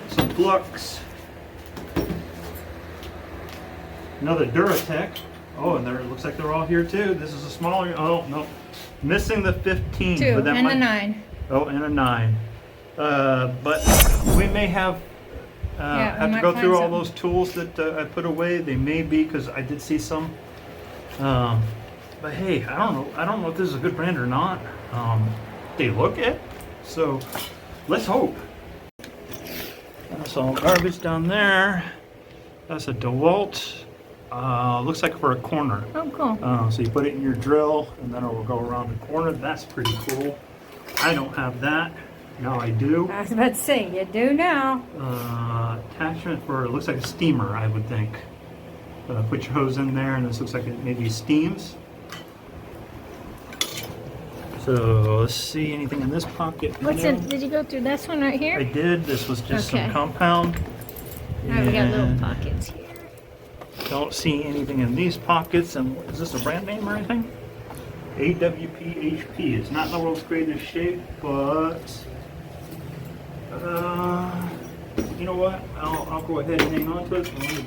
Speaker 2: some Flux, another Duratec. Oh, and there, it looks like they're all here too. This is a smaller, oh no, missing the 15.
Speaker 1: 2
Speaker 2: but that
Speaker 1: and
Speaker 2: might,
Speaker 1: a 9.
Speaker 2: Oh, and a 9. But we may have
Speaker 1: Yeah, we
Speaker 2: have to
Speaker 1: might
Speaker 2: go
Speaker 1: find
Speaker 2: through all
Speaker 1: something.
Speaker 2: those tools that I put away. They may be, because I did see some. But hey, I don't know if this is a good brand or not. They look it, so let's hope. That's all garbage down there. That's a DeWalt. Looks like for a corner.
Speaker 1: Oh, cool.
Speaker 2: So you put it in your drill, and then it will go around the corner. That's pretty cool. I don't have that. Now I do.
Speaker 1: I was about to say, you do now.
Speaker 2: Attachment for, it looks like a steamer, I would think. Put your hose in there, and this looks like it maybe steams. So let's see, anything in this pocket?
Speaker 1: What's
Speaker 2: No.
Speaker 1: it? Did you go through this one right
Speaker 2: I
Speaker 1: here?
Speaker 2: did. This was just
Speaker 1: Okay.
Speaker 2: some compound.
Speaker 1: Now we got little
Speaker 2: And
Speaker 1: pockets here.
Speaker 2: don't see anything in these pockets. And is this a brand name or anything? AWP HP. It's not in the world's greatest shape, but you know what? I'll go ahead and hang on to it. Let me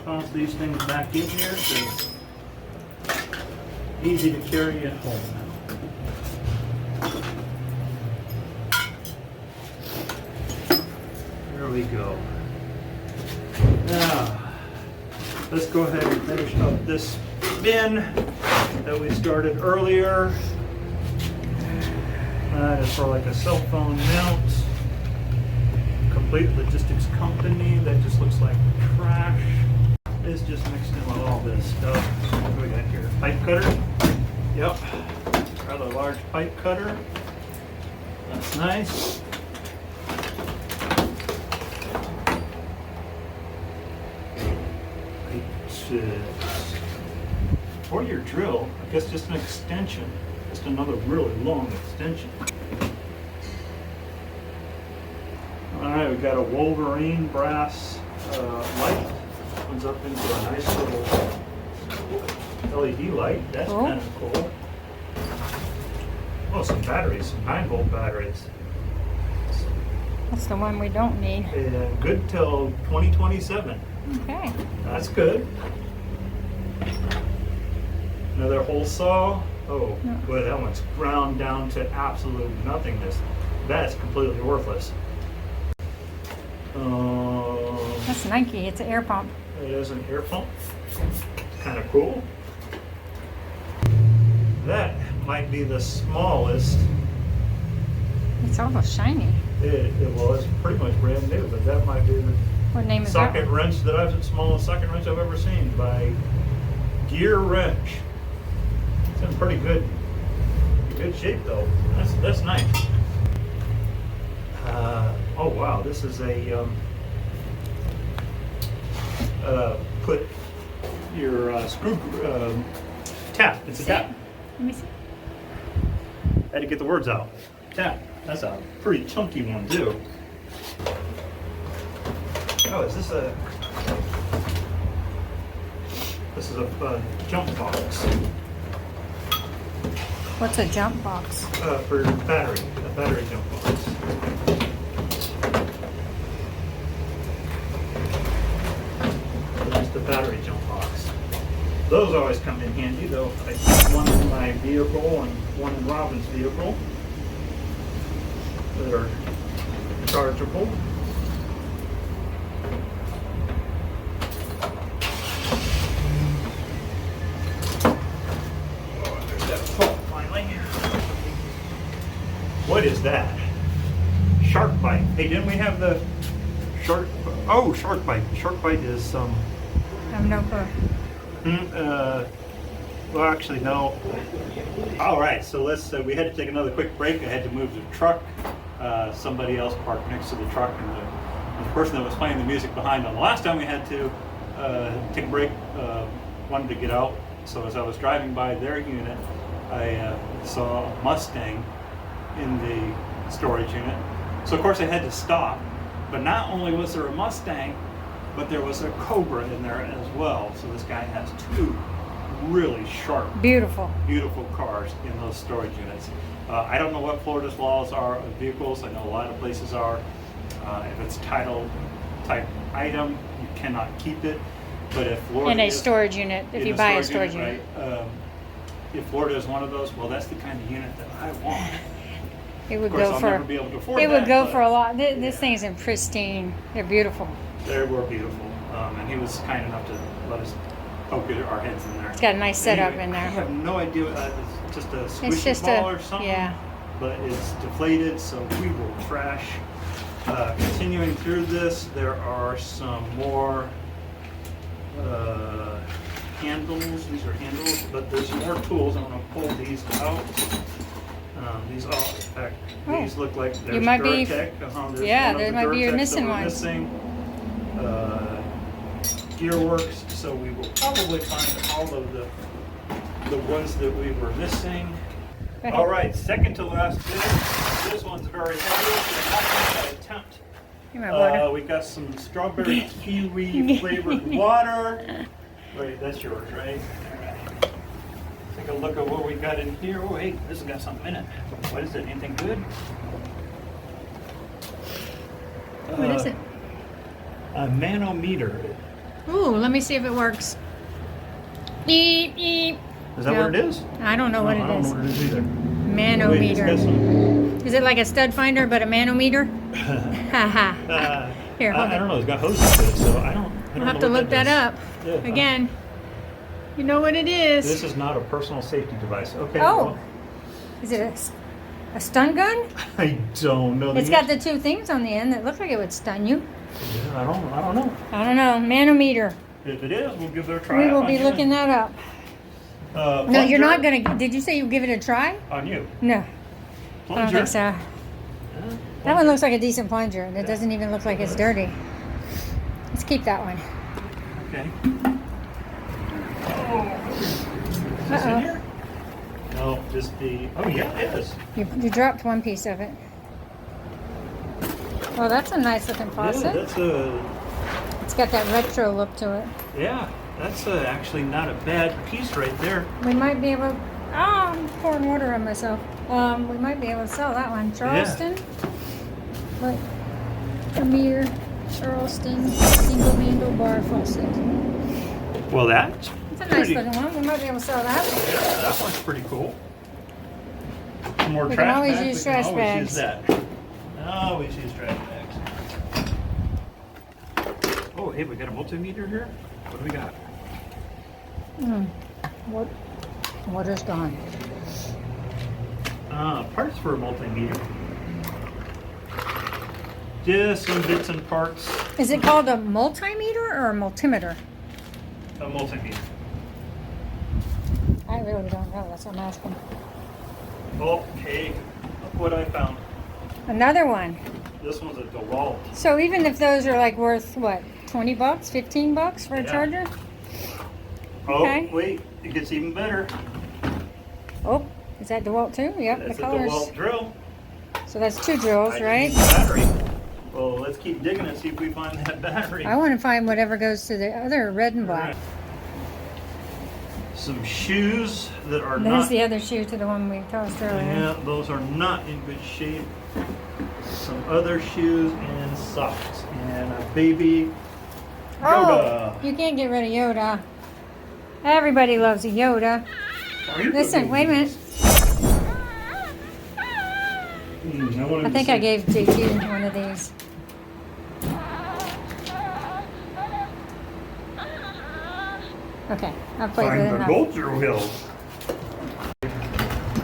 Speaker 2: toss these things back in here. So easy to carry at home now. There we go. Now, let's go ahead and finish up this bin that we started earlier. That is for like a cell phone mount. Complete Logistics Company. That just looks like trash. It's just mixed in with all this stuff. What do we got here? Pipe cutter. Yep. Rather large pipe cutter. That's nice. For your drill, I guess just an extension, just another really long extension. All right, we've got a Wolverine brass light. Opens up into a nice little LED light. That's
Speaker 1: Cool.
Speaker 2: kind of cool. Oh, some batteries, some 9-volt batteries.
Speaker 1: That's the one we don't need.
Speaker 2: And good till 2027.
Speaker 1: Okay.
Speaker 2: That's good. Another hole saw. Oh,
Speaker 1: Yeah.
Speaker 2: boy, that one's ground down to absolute nothingness. That's completely worthless.
Speaker 1: That's Nike. It's an air pump.
Speaker 2: It is an air pump. It's kind of cool. That might be the smallest.
Speaker 1: It's almost shiny.
Speaker 2: Well, it's pretty much brand new, but that might be the
Speaker 1: What name is
Speaker 2: socket
Speaker 1: that?
Speaker 2: wrench smallest socket wrench I've ever seen by Gear Wrench. It's in pretty good shape though. That's nice. Oh wow, this is a put your screw tap. It's a
Speaker 1: See?
Speaker 2: tap.
Speaker 1: Let me see.
Speaker 2: Had to get the words out. Tap. That's a pretty chunky one too. Oh, is this a? This is a jump box
Speaker 1: What's a jump box?
Speaker 2: for battery. A battery jump box. That's the battery jump box. Those always come in handy, though. I keep one in my vehicle and one in Robin's vehicle that are chargeable. Oh, there's that fault finally. What is that? Shark bite. Hey, didn't we have the shark? Oh, shark bite. Shark bite is
Speaker 1: I have no clue.
Speaker 2: well, actually, no. All right, so we had to take another quick break. I had to move the truck. Somebody else parked next to the truck, and the person that was playing the music behind on the last time we had to take a break wanted to get out. So as I was driving by their unit, I saw a Mustang in the storage unit. So of course I had to stop. But not only was there a Mustang, but there was a Cobra in there as well. So this guy has two really sharp,
Speaker 1: Beautiful.
Speaker 2: beautiful cars in those storage units. I don't know what Florida's laws are of vehicles. I know a lot of places are. If it's title type item, you cannot keep it. But if Florida
Speaker 1: In a
Speaker 2: is-
Speaker 1: storage unit, if
Speaker 2: in
Speaker 1: you buy a storage unit.
Speaker 2: right? If Florida is one of those, well, that's the kind of unit that I want.
Speaker 1: It would
Speaker 2: Of course,
Speaker 1: go
Speaker 2: I'll
Speaker 1: for.
Speaker 2: never be able to afford
Speaker 1: It would
Speaker 2: that,
Speaker 1: go
Speaker 2: but
Speaker 1: for a lot. This
Speaker 2: yeah.
Speaker 1: thing's in pristine. They're beautiful.
Speaker 2: They were beautiful, and he was kind enough to let us poke our heads in there.
Speaker 1: It's got a nice setup
Speaker 2: Anyway,
Speaker 1: in
Speaker 2: I
Speaker 1: there.
Speaker 2: have no idea. It's just a squishy
Speaker 1: It's just
Speaker 2: ball
Speaker 1: a
Speaker 2: or something.
Speaker 1: yeah.
Speaker 2: But it's deflated, so we will trash. Continuing through this, there are some more handles. These are handles, but there's more tools. I'm going to pull these out. These all, in fact,
Speaker 1: Oh.
Speaker 2: these look like there's
Speaker 1: You might be-
Speaker 2: Duratec. There's
Speaker 1: yeah,
Speaker 2: one of
Speaker 1: there
Speaker 2: the
Speaker 1: might be a
Speaker 2: Duratecs that
Speaker 1: missing
Speaker 2: we're
Speaker 1: one.
Speaker 2: missing. Gearworks, so we will probably find all of the ones that we were missing.
Speaker 1: Go ahead.
Speaker 2: All right, second to last bit. This one's very heavy. Attempt.
Speaker 1: Give me my water.
Speaker 2: We got some strawberry kiwi flavored water. Wait, that's yours, right? All right. Take a look at what we got in here. Oh, hey, this has got something in it. What is it? Anything good?
Speaker 1: What is it?
Speaker 2: A manometer.
Speaker 1: Ooh, let me see if it works. Beep, beep.
Speaker 2: Is that
Speaker 1: No.
Speaker 2: what it is?
Speaker 1: I don't know what
Speaker 2: I
Speaker 1: it
Speaker 2: don't
Speaker 1: is.
Speaker 2: know what it is either. Wait, it's got
Speaker 1: Manometer.
Speaker 2: some-
Speaker 1: Is it like a stud finder but a manometer? Haha. Here, hold
Speaker 2: I
Speaker 1: it.
Speaker 2: don't know. It's got hoses to it, so I don't.
Speaker 1: We'll have to look that up.
Speaker 2: Yeah.
Speaker 1: Again, you know what it is.
Speaker 2: This is not a personal safety device. Okay.
Speaker 1: Oh.
Speaker 2: Well,
Speaker 1: Is it a stun gun?
Speaker 2: I don't know.
Speaker 1: It's got the two things on the end that look like it would stun you.
Speaker 2: Yeah, I don't know.
Speaker 1: I don't know. Manometer.
Speaker 2: If it is, we'll give it a try.
Speaker 1: We will
Speaker 2: on
Speaker 1: be
Speaker 2: you.
Speaker 1: looking that up. No,
Speaker 2: Plunger
Speaker 1: you're not gonna. Did you say you give it a try?
Speaker 2: On you.
Speaker 1: No, I don't
Speaker 2: Plunger.
Speaker 1: think so. That one looks like a decent plunger, and it doesn't even look like it's dirty. Let's keep that one.
Speaker 2: Okay. Oh. Is this in
Speaker 1: Uh-oh.
Speaker 2: here? No, just the. Oh yeah, it is.
Speaker 1: You dropped one piece of it. Oh, that's a nice looking
Speaker 2: Yeah,
Speaker 1: faucet.
Speaker 2: that's a.
Speaker 1: It's got that retro look to it.
Speaker 2: Yeah, that's actually not a bad piece right there.
Speaker 1: We might be able. Oh, I'm pouring water on myself. We might be able to sell that one. Charleston. Look. Premier Charleston single handle bar faucet.
Speaker 2: Well, that's
Speaker 1: It's a nice looking one. We might be able to sell that.
Speaker 2: Yeah, that one's pretty cool. Some more
Speaker 1: We can
Speaker 2: trash
Speaker 1: always
Speaker 2: bags.
Speaker 1: use
Speaker 2: We can
Speaker 1: trash
Speaker 2: always
Speaker 1: bags.
Speaker 2: use that. Always use trash bags. Oh, hey, we got a multimeter here. What do we got?
Speaker 1: What? Water's gone.
Speaker 2: Parts for a multimeter. Just some bits and parts.
Speaker 1: Is it called a multimeter or a multimeter?
Speaker 2: A multimeter.
Speaker 1: I really don't know. That's what I'm asking.
Speaker 2: Okay, look what I found.
Speaker 1: Another one.
Speaker 2: This one's a DeWalt.
Speaker 1: So even if those are like worth what, $20, $15 for a
Speaker 2: Yeah.
Speaker 1: charger?
Speaker 2: Oh,
Speaker 1: Okay.
Speaker 2: wait, it gets even better.
Speaker 1: Oh, is that DeWalt too? Yep,
Speaker 2: That's
Speaker 1: the
Speaker 2: a
Speaker 1: colors.
Speaker 2: DeWalt drill.
Speaker 1: So that's two drills,
Speaker 2: I
Speaker 1: right?
Speaker 2: need the battery. Well, let's keep digging and see if we find that battery.
Speaker 1: I want to find whatever goes to the other red and black.
Speaker 2: Alright. Some shoes that are
Speaker 1: There's
Speaker 2: not.
Speaker 1: the other shoe to the one we tossed earlier.
Speaker 2: Yeah, those are not in good shape. Some other shoes and socks and a baby Yoda.
Speaker 1: Oh, you can't get rid of Yoda. Everybody loves a Yoda.
Speaker 2: Are you
Speaker 1: Listen,
Speaker 2: cooking
Speaker 1: wait a minute.
Speaker 2: these? want
Speaker 1: I
Speaker 2: him
Speaker 1: think
Speaker 2: to
Speaker 1: I
Speaker 2: see.
Speaker 1: gave JT one of these. Okay, I'll play with
Speaker 2: Find
Speaker 1: it
Speaker 2: the
Speaker 1: enough.
Speaker 2: Golter wheel.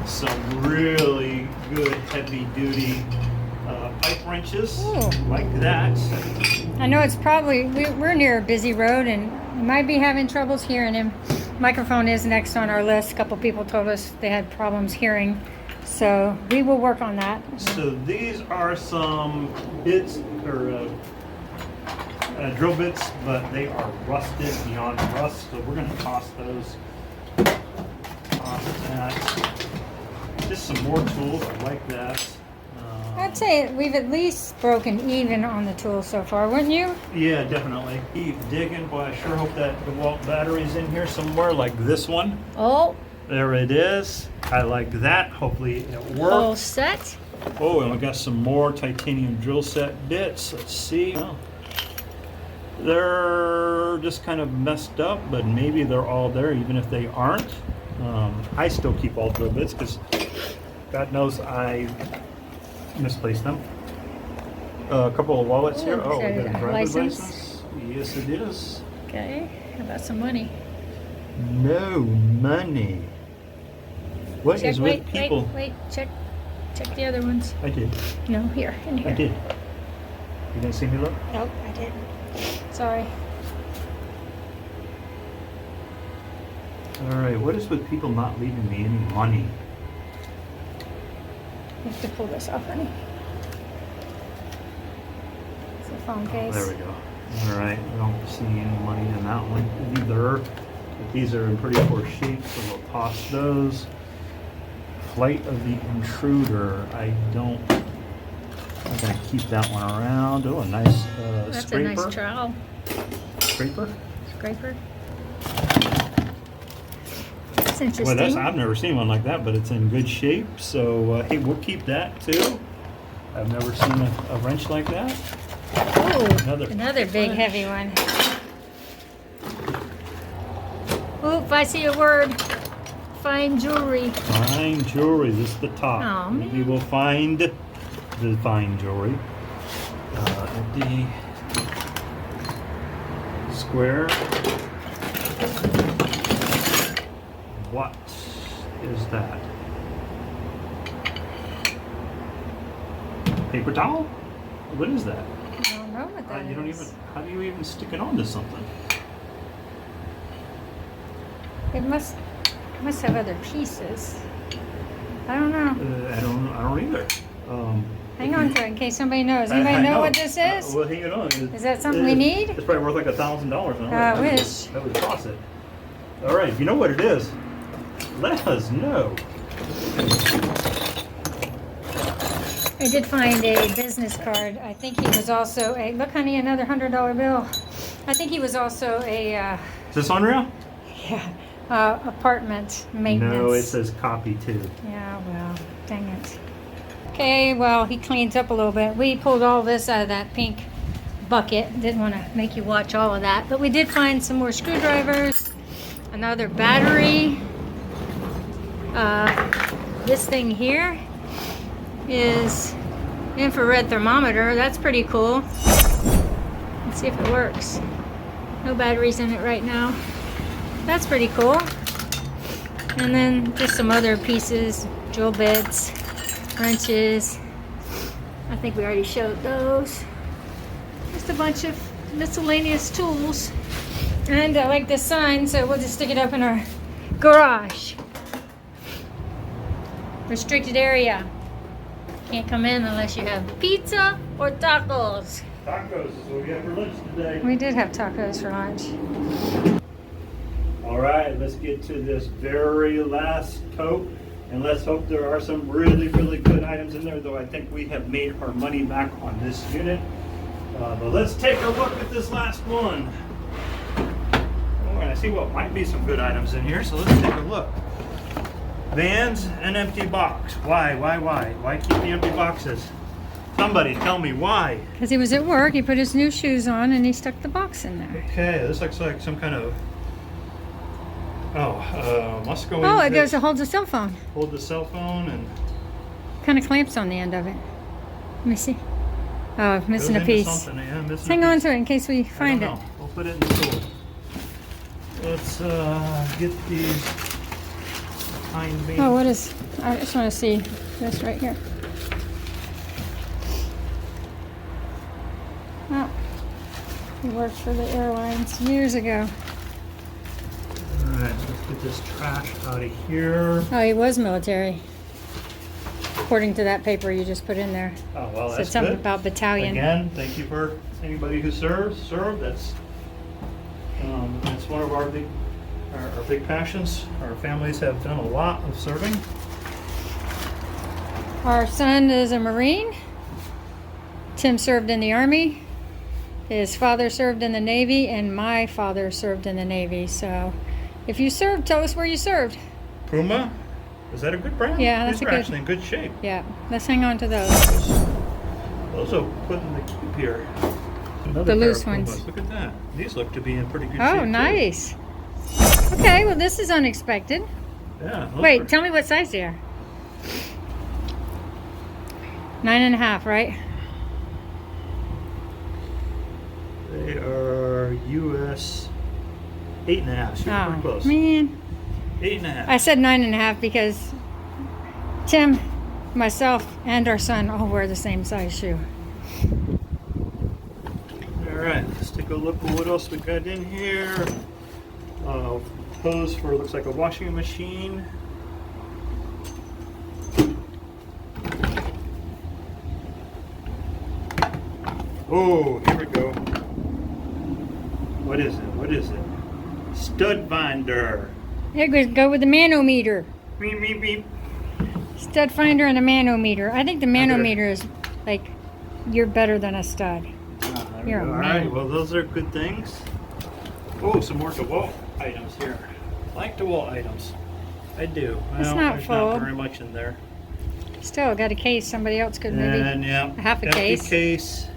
Speaker 2: Some really good heavy duty pipe wrenches
Speaker 1: Ooh.
Speaker 2: like that.
Speaker 1: I know it's probably, we're near a busy road and we might be having troubles hearing him. Microphone is next on our list. A couple people told us they had problems hearing. So we will work on that.
Speaker 2: So these are some bits or drill bits, but they are rusted beyond rust. So we're going to toss those. Toss that. Just some more tools. I like that.
Speaker 1: I'd say we've at least broken even on the tools so far, wouldn't you?
Speaker 2: Yeah, definitely. Keep digging. Boy, I sure hope that DeWalt battery's in here somewhere, like this one.
Speaker 1: Oh,
Speaker 2: There it is. I like that. Hopefully it
Speaker 1: whole
Speaker 2: works.
Speaker 1: set.
Speaker 2: Oh, and we got some more titanium drill set bits. Let's see. Oh. They're just kind of messed up, but maybe they're all there even if they aren't. I still keep all drill bits because God knows I misplaced them. A couple of wallets here.
Speaker 1: Ooh,
Speaker 2: Oh, we
Speaker 1: so
Speaker 2: got a driver's
Speaker 1: license.
Speaker 2: license. Yes, it is.
Speaker 1: Okay, how about some money?
Speaker 2: No money. What is with
Speaker 1: Wait,
Speaker 2: people?
Speaker 1: wait, check the other ones.
Speaker 2: I did.
Speaker 1: No, here, in here.
Speaker 2: I did. You didn't see me look?
Speaker 1: Nope, I didn't. Sorry.
Speaker 2: All right. What is with people not leaving me any money?
Speaker 1: You have to pull this off, honey. It's a phone
Speaker 2: Oh,
Speaker 1: case.
Speaker 2: there we go. All right. I don't see any money in that one either. But these are in pretty poor shape, so we'll toss those. Flight of the Intruder. I'm gonna keep that one around. Oh, a nice
Speaker 1: That's
Speaker 2: scraper.
Speaker 1: a nice trowel.
Speaker 2: Scraper.
Speaker 1: Scraper. That's
Speaker 2: Well,
Speaker 1: interesting.
Speaker 2: I've never seen one like that, but it's in good shape. So hey, we'll keep that too. I've never seen a wrench like that.
Speaker 1: Oh,
Speaker 2: Another
Speaker 1: another big
Speaker 2: wrench.
Speaker 1: heavy one. Oop, I see a word. Fine jewelry.
Speaker 2: Fine jewelry. This is the top.
Speaker 1: Aw,
Speaker 2: Maybe
Speaker 1: man.
Speaker 2: we'll find the fine jewelry. Empty square. What is that? Paper towel? What is that?
Speaker 1: I don't know what that
Speaker 2: You don't even.
Speaker 1: is.
Speaker 2: How do you even stick it onto something?
Speaker 1: It must have other pieces. I don't know.
Speaker 2: I don't either.
Speaker 1: Hang on to it in case somebody knows. Anybody know what this is?
Speaker 2: Well, hang on.
Speaker 1: Is that something we need?
Speaker 2: It's probably worth like $1,000.
Speaker 1: I wish.
Speaker 2: That would cost it. All right, if you know what it is, let us know.
Speaker 1: I did find a business card. I think he was also a, look honey, another $100 bill. I think he was also a,
Speaker 2: Is this unreal?
Speaker 1: apartment maintenance.
Speaker 2: No, it says copy too.
Speaker 1: Yeah, well, dang it. Okay, well, he cleans up a little bit. We pulled all this out of that pink bucket. Didn't want to make you watch all of that. But we did find some more screwdrivers, another battery. This thing here is infrared thermometer. That's pretty cool. Let's see if it works. No batteries in it right now. That's pretty cool. And then just some other pieces, drill bits, wrenches. I think we already showed those. Just a bunch of miscellaneous tools. And I like this sign, so we'll just stick it up in our garage. Restricted area. Can't come in unless you have pizza or tacos.
Speaker 2: Tacos is what we got for lunch today.
Speaker 1: We did have tacos for lunch.
Speaker 2: All right, let's get to this very last tote. And let's hope there are some really, really good items in there, though I think we have made our money back on this unit. But let's take a look at this last one. Oh, and I see what might be some good items in here, so let's take a look. Vans, an empty box. Why? Why keep the empty boxes? Somebody tell me why.
Speaker 1: Because he was at work, he put his new shoes on and he stuck the box in there.
Speaker 2: Okay, this looks like some kind of... must go in.
Speaker 1: Oh, it
Speaker 2: this.
Speaker 1: holds a cell phone.
Speaker 2: Hold the cell phone and...
Speaker 1: Kind of clamps on the end of it. Let me see. Oh, missing a
Speaker 2: goes into
Speaker 1: piece.
Speaker 2: something, yeah, missing
Speaker 1: Let's
Speaker 2: a
Speaker 1: hang on
Speaker 2: piece.
Speaker 1: to it in case we
Speaker 2: I
Speaker 1: find
Speaker 2: don't
Speaker 1: it.
Speaker 2: know. We'll put it in the store. Let's get these behind me.
Speaker 1: Oh, what is... I just want to see this right here. Oh, he worked for the airlines years ago.
Speaker 2: Alright, let's get this trash out of here.
Speaker 1: Oh, he was military. According to that paper you just put in there.
Speaker 2: Oh, well,
Speaker 1: Said
Speaker 2: that's
Speaker 1: something
Speaker 2: good.
Speaker 1: about battalion.
Speaker 2: Again, thank you for anybody who served. That's one of our big passions. Our families have done a lot of serving.
Speaker 1: Our son is a Marine. Tim served in the Army. His father served in the Navy, and my father served in the Navy. So if you served, tell us where you served.
Speaker 2: Puma? Is that a good brand?
Speaker 1: Yeah, that's
Speaker 2: These
Speaker 1: a
Speaker 2: are
Speaker 1: good-
Speaker 2: actually in good shape.
Speaker 1: Yeah, let's hang on to those.
Speaker 2: Those will put in the cube here. Another
Speaker 1: The
Speaker 2: pair
Speaker 1: loose
Speaker 2: of Pumas.
Speaker 1: ones.
Speaker 2: Look at that. These look to be in pretty good shape.
Speaker 1: Oh,
Speaker 2: too.
Speaker 1: nice. Okay, well, this is unexpected.
Speaker 2: Yeah. those
Speaker 1: Wait,
Speaker 2: are-
Speaker 1: tell me what size they are. 9.5, right?
Speaker 2: They are US 8.5. So you're pretty
Speaker 1: Oh,
Speaker 2: close.
Speaker 1: man.
Speaker 2: 8.5.
Speaker 1: I said 9.5 because Tim, myself, and our son all wear the same size shoe.
Speaker 2: All right, let's take a look at what else we got in here. Hose for looks like a washing machine. Oh, here we go. What is it? What is it? Stud finder.
Speaker 1: There goes go with the manometer.
Speaker 2: Beep, beep, beep.
Speaker 1: Stud finder and a manometer. I think the
Speaker 2: Okay.
Speaker 1: manometer is like you're better than a stud.
Speaker 2: Ah, there we
Speaker 1: You're
Speaker 2: go.
Speaker 1: a
Speaker 2: All
Speaker 1: man.
Speaker 2: right, well, those are good things. Oh, some more DeWalt items here. I like DeWalt items. I do.
Speaker 1: It's
Speaker 2: Well,
Speaker 1: not
Speaker 2: there's
Speaker 1: full.
Speaker 2: not very much in there.
Speaker 1: Still got a case. Somebody else could maybe.
Speaker 2: And yeah,
Speaker 1: half a
Speaker 2: empty
Speaker 1: case.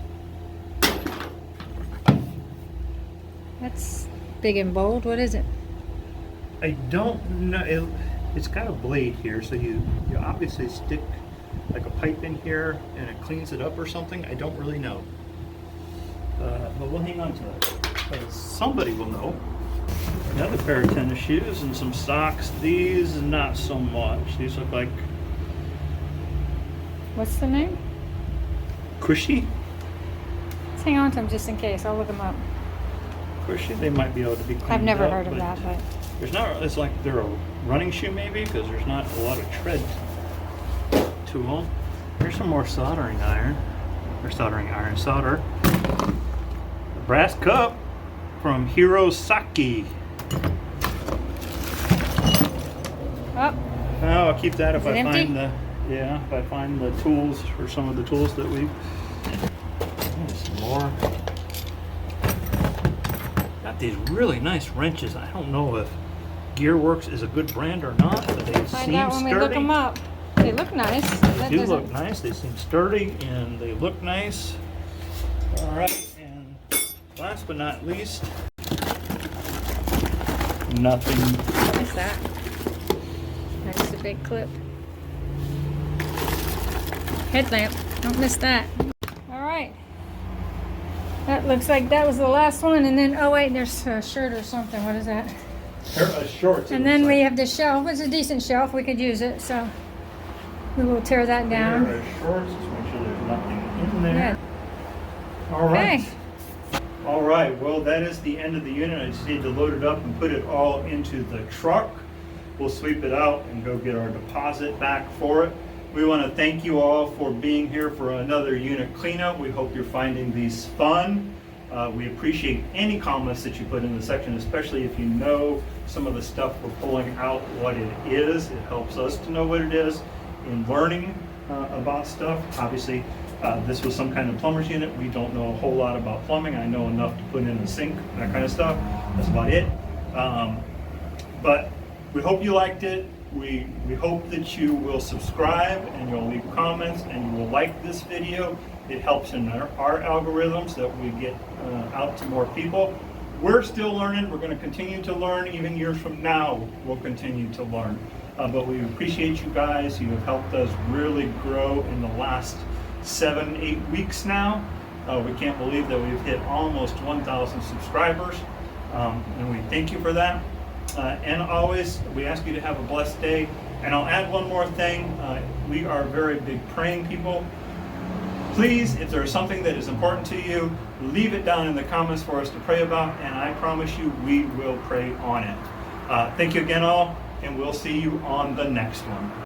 Speaker 1: That's big and bold. What is it?
Speaker 2: I don't know. It's got a blade here, so you obviously stick like a pipe in here and it cleans it up or something. I don't really know. But we'll hang on to it. 'Cause somebody will know. Another pair of tennis shoes and some socks. These, not so much. These look like
Speaker 1: What's the name?
Speaker 2: cushy.
Speaker 1: Let's hang on to them just in case. I'll look them up.
Speaker 2: Cushy. They might be able to be cleaned
Speaker 1: I've never
Speaker 2: up,
Speaker 1: heard of that, but
Speaker 2: There's not. It's like they're a running shoe maybe because there's not a lot of tread to them. Here's some more soldering iron. Or soldering iron solder. A brass cup from Hirosaki.
Speaker 1: oh,
Speaker 2: Oh, I'll keep that if
Speaker 1: Is it
Speaker 2: I
Speaker 1: empty?
Speaker 2: find if I find the tools or some of the tools that we. Some more. Got these really nice wrenches. I don't know if Gearworks is a good brand or not, but they
Speaker 1: find
Speaker 2: seem
Speaker 1: out when
Speaker 2: sturdy.
Speaker 1: we look them up. They look nice.
Speaker 2: They do look nice. They seem sturdy and they look nice. All right, and last but not least, nothing.
Speaker 1: What's that? That's a big clip. Headlamp. Don't miss that. All right. That looks like that was the last one, and then oh wait, there's a shirt or something. What is that?
Speaker 2: Shorts.
Speaker 1: And then we have the shelf. It's a decent shelf. We could use it, so we will tear that down.
Speaker 2: Here are shorts. Just make sure there's nothing in there.
Speaker 1: Yeah.
Speaker 2: All right.
Speaker 1: Okay.
Speaker 2: All right. Well, that is the end of the unit. I just need to load it up and put it all into the truck. We'll sweep it out and go get our deposit back for it. We want to thank you all for being here for another unit cleanup. We hope you're finding these fun. We appreciate any comments that you put in the section, especially if you know some of the stuff we're pulling out, what it is. It helps us to know what it is in learning about stuff. Obviously, this was some kind of plumber's unit. We don't know a whole lot about plumbing. I know enough to put in a sink, that kind of stuff. That's about it. But we hope you liked it. We hope that you will subscribe and you'll leave comments and you will like this video. It helps in our algorithms that we get out to more people. We're still learning. We're going to continue to learn. Even years from now, we'll continue to learn. But we appreciate you guys. You have helped us really grow in the last 7-8 weeks now. We can't believe that we've hit almost 1,000 subscribers. And we thank you for that. And always, we ask you to have a blessed day. And I'll add one more thing. We are very big praying people. Please, if there is something that is important to you, leave it down in the comments for us to pray about, and I promise you we will pray on it. Thank you again all, and we'll see you on the next one.